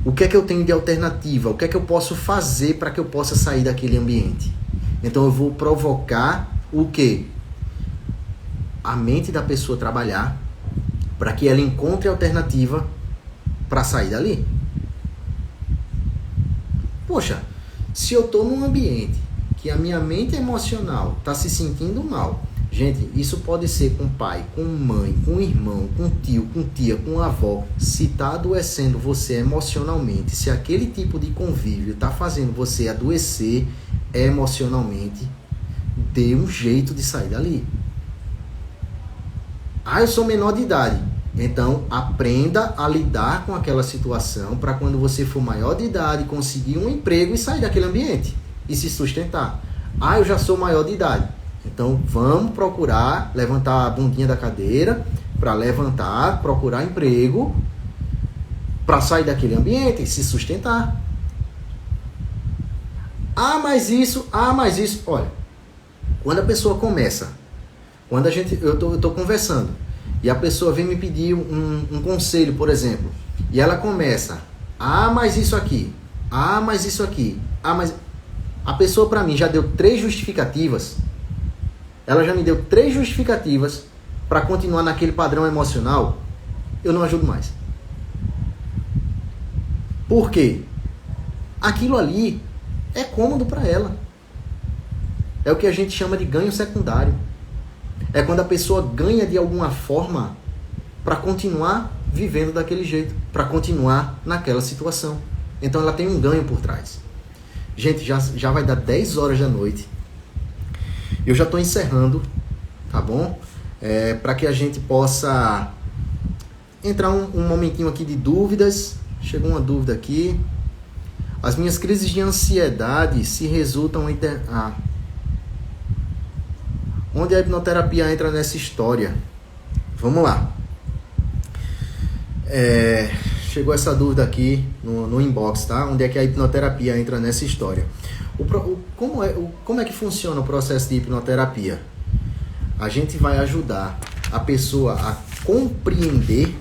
O que é que eu tenho de alternativa? O que é que eu posso fazer para que eu possa sair daquele ambiente? Então eu vou provocar o quê? A mente da pessoa trabalhar para que ela encontre alternativa para sair dali. Poxa, se eu estou num ambiente que a minha mente emocional está se sentindo mal, gente, isso pode ser com pai, com mãe, com irmão, com tio, com tia, com avó. Se está adoecendo você emocionalmente, se aquele tipo de convívio está fazendo você adoecer emocionalmente, dê um jeito de sair dali. Eu sou menor de idade. Então, aprenda a lidar com aquela situação para quando você for maior de idade, conseguir um emprego e sair daquele ambiente e se sustentar. Eu já sou maior de idade. Então, vamos procurar levantar a bundinha da cadeira para levantar, procurar emprego para sair daquele ambiente e se sustentar. Mas isso. Olha, quando a pessoa começa, eu tô conversando e a pessoa vem me pedir um conselho, por exemplo, e ela começa, mas isso aqui, mas isso aqui, mas... A pessoa para mim já deu 3 justificativas. Ela já me deu 3 justificativas para continuar naquele padrão emocional. Eu não ajudo mais. Por quê? Aquilo ali é cômodo para ela. É o que a gente chama de ganho secundário. É quando a pessoa ganha de alguma forma para continuar vivendo daquele jeito, para continuar naquela situação. Então ela tem um ganho por trás. Gente, já vai dar 10 horas da noite. Eu já estou encerrando, tá bom? Para que a gente possa entrar um momentinho aqui de dúvidas. Chegou uma dúvida aqui. As minhas crises de ansiedade se resultam em... Onde a hipnoterapia entra nessa história? Vamos lá. Chegou essa dúvida aqui no inbox, tá? Onde é que a hipnoterapia entra nessa história? Como é que funciona o processo de hipnoterapia? A gente vai ajudar a pessoa a compreender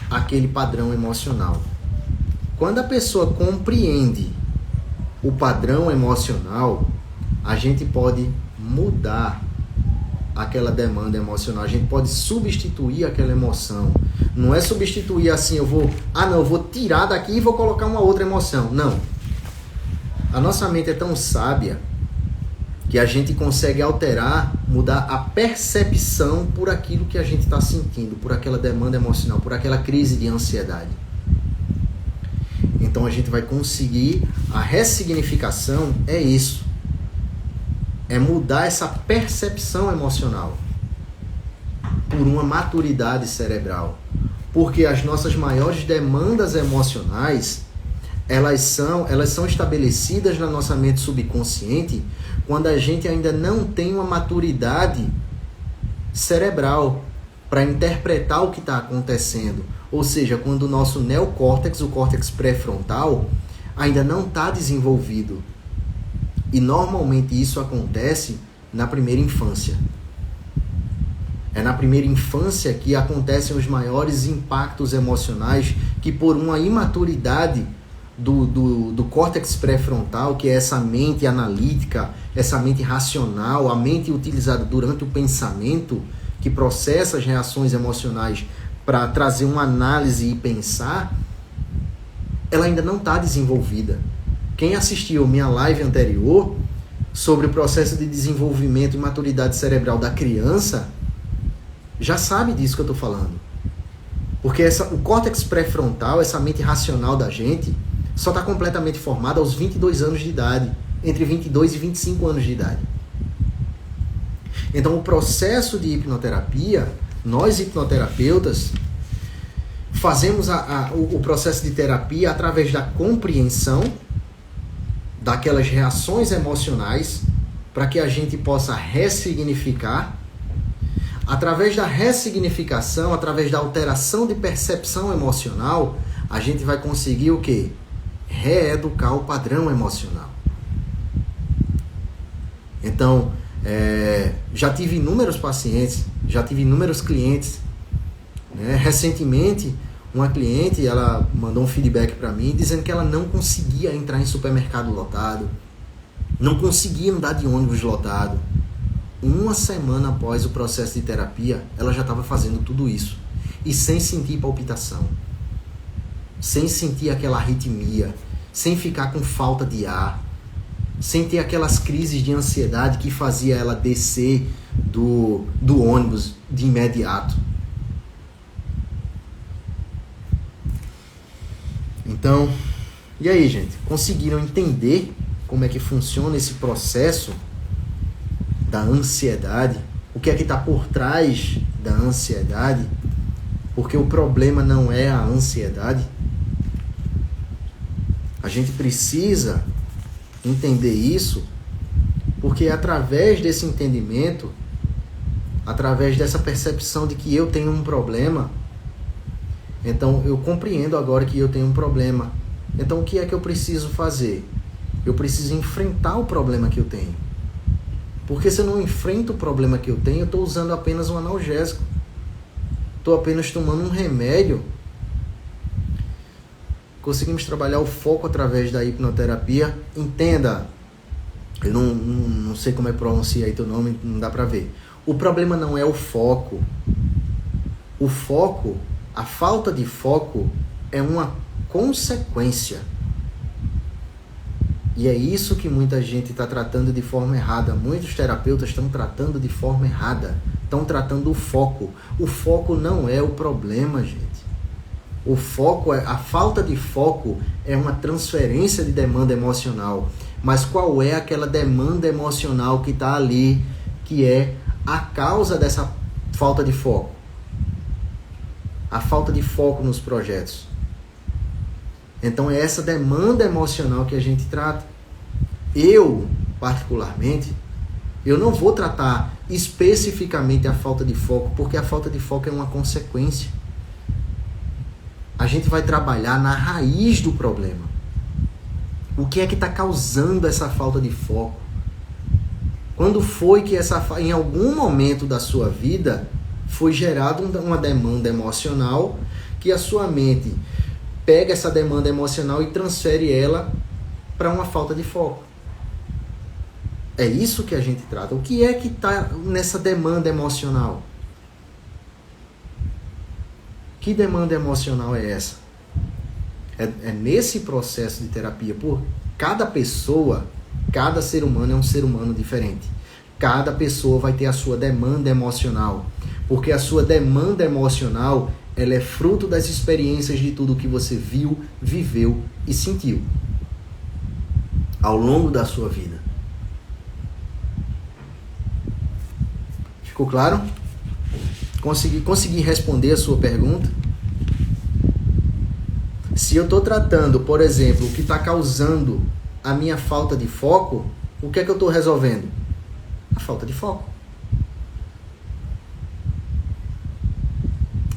aquele padrão emocional. Quando a pessoa compreende o padrão emocional, a gente pode mudar aquela demanda emocional, a gente pode substituir aquela emoção. Não é substituir assim, eu vou tirar daqui e vou colocar uma outra emoção. Não. A nossa mente é tão sábia que a gente consegue alterar, mudar a percepção por aquilo que a gente está sentindo, por aquela demanda emocional, por aquela crise de ansiedade. Então a gente vai conseguir, a ressignificação é isso. É mudar essa percepção emocional por uma maturidade cerebral, Porque as nossas maiores demandas emocionais, elas são estabelecidas na nossa mente subconsciente quando a gente ainda não tem uma maturidade cerebral para interpretar o que está acontecendo. Ou seja, quando o nosso neocórtex, o córtex pré-frontal, ainda não está desenvolvido. E normalmente isso acontece na primeira infância. É na primeira infância que acontecem os maiores impactos emocionais que, por uma imaturidade do córtex pré-frontal, que é essa mente analítica, essa mente racional, a mente utilizada durante o pensamento, que processa as reações emocionais para trazer uma análise e pensar, ela ainda não está desenvolvida. Quem assistiu minha live anterior sobre o processo de desenvolvimento e maturidade cerebral da criança já sabe disso que eu estou falando. Porque o córtex pré-frontal, essa mente racional da gente, só está completamente formada aos 22 anos de idade, entre 22 e 25 anos de idade. Então, o processo de hipnoterapia, nós hipnoterapeutas, fazemos o processo de terapia através da compreensão daquelas reações emocionais para que a gente possa ressignificar. Através da ressignificação, através da alteração de percepção emocional, a gente vai conseguir o quê? Reeducar o padrão emocional. Então, já tive inúmeros pacientes, já tive inúmeros clientes. Né? Recentemente, uma cliente, ela mandou um feedback para mim dizendo que ela não conseguia entrar em supermercado lotado, não conseguia andar de ônibus lotado. Uma semana após o processo de terapia, ela já estava fazendo tudo isso. E sem sentir palpitação, sem sentir aquela arritmia, sem ficar com falta de ar, sem ter aquelas crises de ansiedade que fazia ela descer do ônibus de imediato. Então, e aí, gente? Conseguiram entender como é que funciona esse processo da ansiedade? O que é que está por trás da ansiedade? Porque o problema não é a ansiedade. A gente precisa entender isso, porque é através desse entendimento, através dessa percepção de que eu tenho um problema, então eu compreendo agora que eu tenho um problema. Então o que é que eu preciso fazer? Eu preciso enfrentar o problema que eu tenho. Porque se eu não enfrento o problema que eu tenho, eu estou usando apenas um analgésico. Estou apenas tomando um remédio. Conseguimos trabalhar o foco através da hipnoterapia. Entenda, eu não sei como é que pronuncia aí teu nome, não dá para ver. O problema não é o foco. O foco, a falta de foco é uma consequência. E é isso que muita gente está tratando de forma errada. Muitos terapeutas estão tratando de forma errada. Estão tratando o foco. O foco não é o problema, gente. O foco, a falta de foco é uma transferência de demanda emocional. Mas qual é aquela demanda emocional que está ali, que é a causa dessa falta de foco? A falta de foco nos projetos. Então é essa demanda emocional que a gente trata. Eu, particularmente, eu não vou tratar especificamente a falta de foco, porque a falta de foco é uma consequência. A gente vai trabalhar na raiz do problema. O que é que está causando essa falta de foco? Quando foi que em algum momento da sua vida foi gerada uma demanda emocional que a sua mente pega essa demanda emocional e transfere ela para uma falta de foco. É isso que a gente trata. O que é que está nessa demanda emocional? Que demanda emocional é essa? É nesse processo de terapia. Por cada pessoa, cada ser humano é um ser humano diferente. Cada pessoa vai ter a sua demanda emocional. Porque a sua demanda emocional, ela é fruto das experiências de tudo que você viu, viveu e sentiu ao longo da sua vida. Ficou claro? Consegui responder a sua pergunta? Se eu estou tratando, por exemplo, o que está causando a minha falta de foco, o que é que eu estou resolvendo? A falta de foco.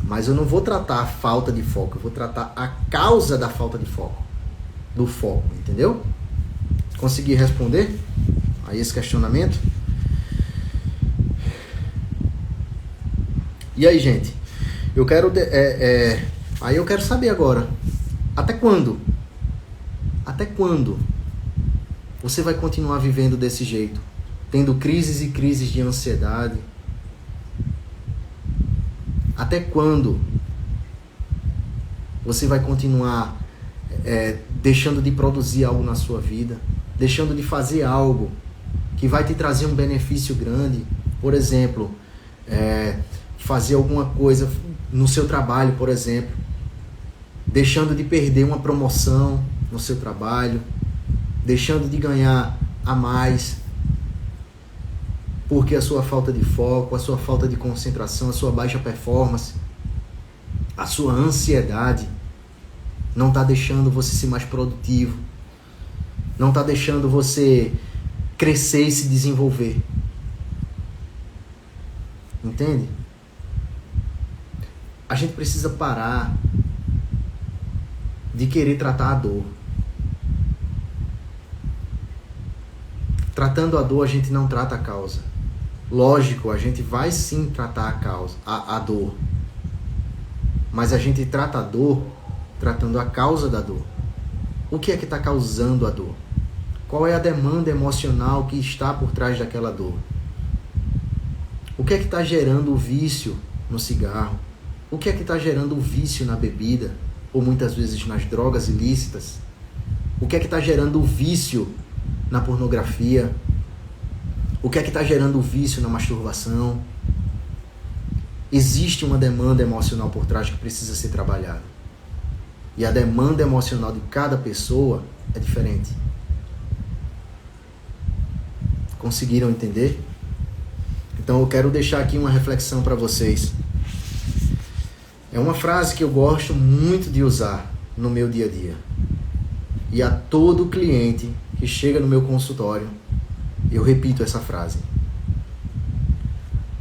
Mas eu não vou tratar a falta de foco, eu vou tratar a causa da falta de foco. Do foco, entendeu? Consegui responder a esse questionamento? E aí, gente? Eu quero... Aí eu quero saber agora. Até quando? Até quando você vai continuar vivendo desse jeito? Tendo crises e crises de ansiedade? Até quando você vai continuar deixando de produzir algo na sua vida? Deixando de fazer algo que vai te trazer um benefício grande? Por exemplo, fazer alguma coisa no seu trabalho, por exemplo. Deixando de perder uma promoção no seu trabalho. Deixando de ganhar a mais. Porque a sua falta de foco, a sua falta de concentração, a sua baixa performance, a sua ansiedade não está deixando você ser mais produtivo. Não está deixando você crescer e se desenvolver. Entende? A gente precisa parar de querer tratar a dor. Tratando a dor, a gente não trata a causa. Lógico, a gente vai sim tratar a causa, a dor. Mas a gente trata a dor tratando a causa da dor. O que é que está causando a dor? Qual é a demanda emocional que está por trás daquela dor? O que é que está gerando o vício no cigarro? O que é que está gerando o vício na bebida? Ou muitas vezes nas drogas ilícitas? O que é que está gerando o vício na pornografia? O que é que está gerando o vício na masturbação? Existe uma demanda emocional por trás que precisa ser trabalhada. E a demanda emocional de cada pessoa é diferente. Conseguiram entender? Então eu quero deixar aqui uma reflexão para vocês. É uma frase que eu gosto muito de usar no meu dia a dia. E a todo cliente que chega no meu consultório, eu repito essa frase.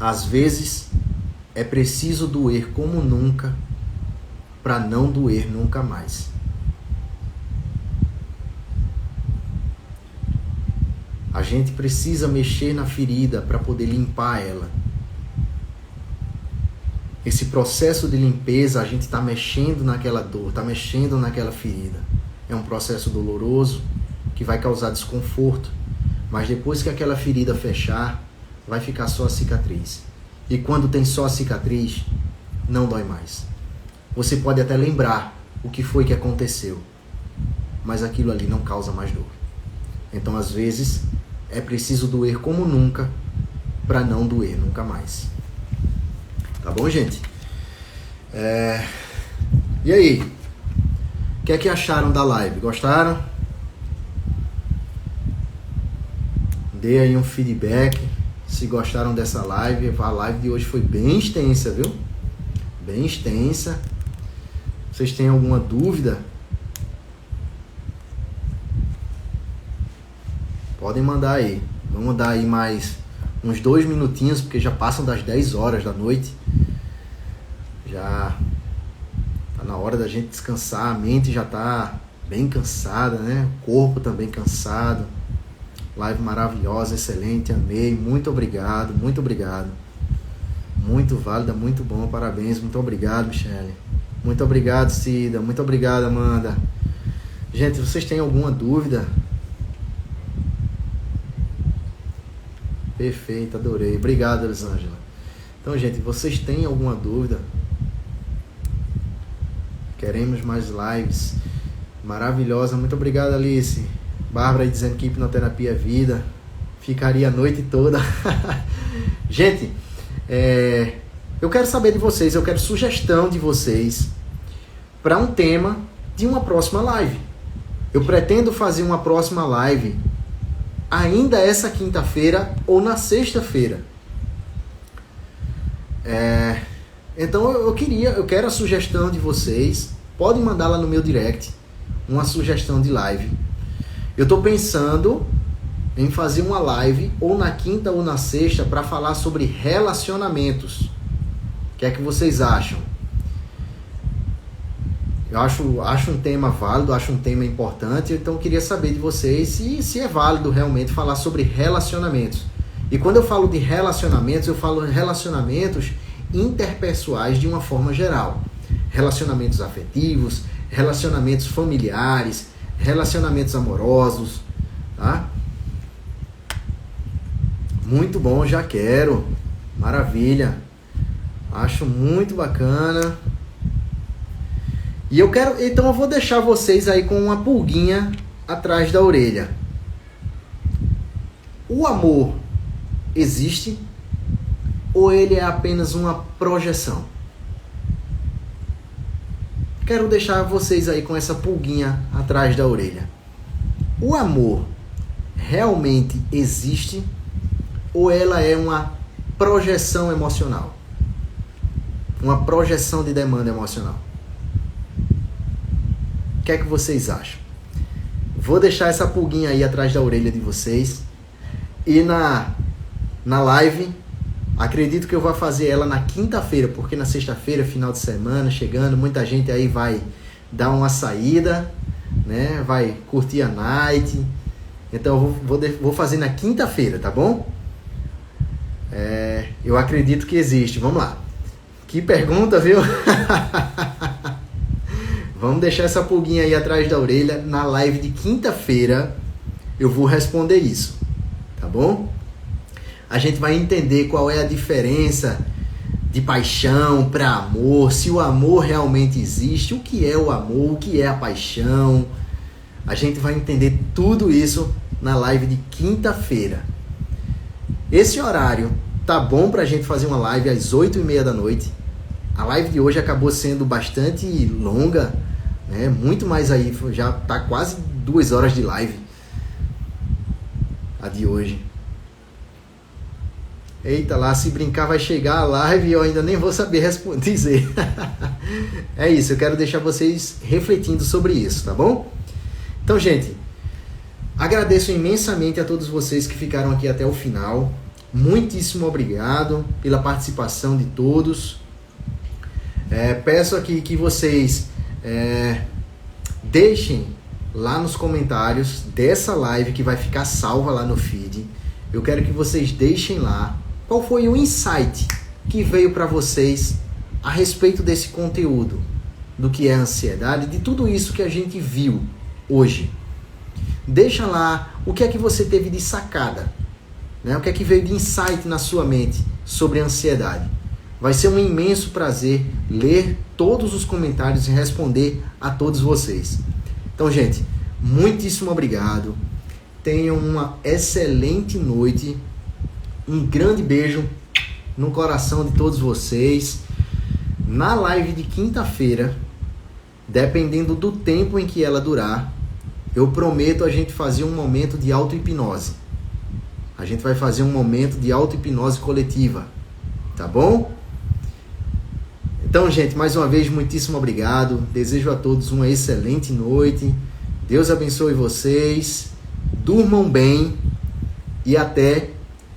Às vezes, é preciso doer como nunca para não doer nunca mais. A gente precisa mexer na ferida para poder limpar ela. Esse processo de limpeza, a gente está mexendo naquela dor, está mexendo naquela ferida. É um processo doloroso que vai causar desconforto. Mas depois que aquela ferida fechar, vai ficar só a cicatriz. E quando tem só a cicatriz, não dói mais. Você pode até lembrar o que foi que aconteceu, mas aquilo ali não causa mais dor. Então, às vezes, é preciso doer como nunca para não doer nunca mais. Tá bom, gente? E aí? O que é que acharam da live? Gostaram? Dê aí um feedback se gostaram dessa live. A live de hoje foi bem extensa, viu? Bem extensa. Vocês têm alguma dúvida? Podem mandar aí. Vamos dar aí mais uns 2 minutinhos, porque já passam das 10 horas da noite. Já tá na hora da gente descansar. A mente já tá bem cansada, né? O corpo também cansado. Live maravilhosa, excelente, amei. Muito obrigado, muito obrigado. Muito válida, muito bom, parabéns. Muito obrigado, Michele. Muito obrigado, Cida. Muito obrigado, Amanda. Gente, vocês têm alguma dúvida? Perfeito, adorei. Obrigado, Elisângela. Então, gente, vocês têm alguma dúvida? Queremos mais lives. Maravilhosa. Muito obrigado, Alice. Bárbara aí dizendo que hipnoterapia é vida. Ficaria a noite toda. Gente, eu quero saber de vocês, eu quero sugestão de vocês para um tema de uma próxima live. Eu pretendo fazer uma próxima live ainda essa quinta-feira ou na sexta-feira. Então eu quero a sugestão de vocês pode mandar lá no meu direct uma sugestão de live. Eu estou pensando em fazer uma live ou na quinta ou na sexta para falar sobre relacionamentos. O que é que vocês acham? Eu acho um tema válido, acho um tema importante, então eu queria saber de vocês se é válido realmente falar sobre relacionamentos. E quando eu falo de relacionamentos, eu falo relacionamentos interpessoais de uma forma geral. Relacionamentos afetivos, relacionamentos familiares, relacionamentos amorosos, tá? Muito bom, já quero. Maravilha. Acho muito bacana. E então eu vou deixar vocês aí com uma pulguinha atrás da orelha. O amor existe ou ele é apenas uma projeção? Quero deixar vocês aí com essa pulguinha atrás da orelha. O amor realmente existe ou ela é uma projeção emocional? Uma projeção de demanda emocional? O que é que vocês acham? Vou deixar essa pulguinha aí atrás da orelha de vocês. E na live, acredito que eu vou fazer ela na quinta-feira, porque na sexta-feira, final de semana, chegando, muita gente aí vai dar uma saída, né? Vai curtir a night. Então eu vou fazer na quinta-feira, tá bom? Eu acredito que existe. Vamos lá. Que pergunta, viu? Vamos deixar essa pulguinha aí atrás da orelha. Na live de quinta-feira eu vou responder isso, tá bom? A gente vai entender qual é a diferença de paixão para amor, se o amor realmente existe, o que é o amor, o que é a paixão. A gente vai entender tudo isso na live de quinta-feira. Esse horário tá bom pra gente fazer uma live às 8h30 da noite. A live de hoje acabou sendo bastante longa, né? Muito mais aí, já tá quase 2 horas de live, a de hoje. Eita lá, se brincar vai chegar a live e eu ainda nem vou saber dizer. É isso, eu quero deixar vocês refletindo sobre isso, tá bom? Então, gente, agradeço imensamente a todos vocês que ficaram aqui até o final. Muitíssimo obrigado pela participação de todos. Peço aqui que vocês deixem lá nos comentários dessa live que vai ficar salva lá no feed. Eu quero que vocês deixem lá qual foi o insight que veio para vocês a respeito desse conteúdo, do que é ansiedade, de tudo isso que a gente viu hoje. Deixa lá o que é que você teve de sacada, né? O que é que veio de insight na sua mente sobre a ansiedade. Vai ser um imenso prazer ler todos os comentários e responder a todos vocês. Então, gente, muitíssimo obrigado. Tenham uma excelente noite. Um grande beijo no coração de todos vocês. Na live de quinta-feira, dependendo do tempo em que ela durar, eu prometo a gente fazer um momento de auto-hipnose. A gente vai fazer um momento de auto-hipnose coletiva. Tá bom? Então, gente, mais uma vez, muitíssimo obrigado. Desejo a todos uma excelente noite. Deus abençoe vocês. Durmam bem. E até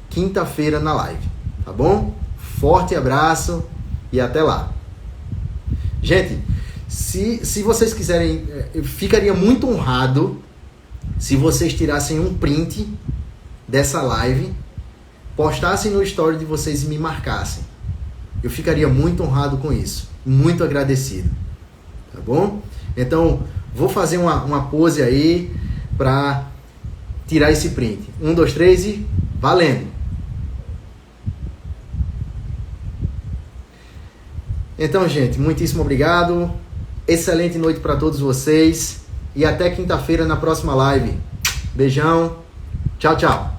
quinta-feira na live. Tá bom? Forte abraço e até lá. Gente, se vocês quiserem, eu ficaria muito honrado se vocês tirassem um print dessa live, postassem no story de vocês e me marcassem. Eu ficaria muito honrado com isso, muito agradecido, tá bom? Então, vou fazer uma pose aí para tirar esse print. 1, 2, 3 e valendo! Então, gente, muitíssimo obrigado. Excelente noite para todos vocês e até quinta-feira na próxima live. Beijão. Tchau, tchau.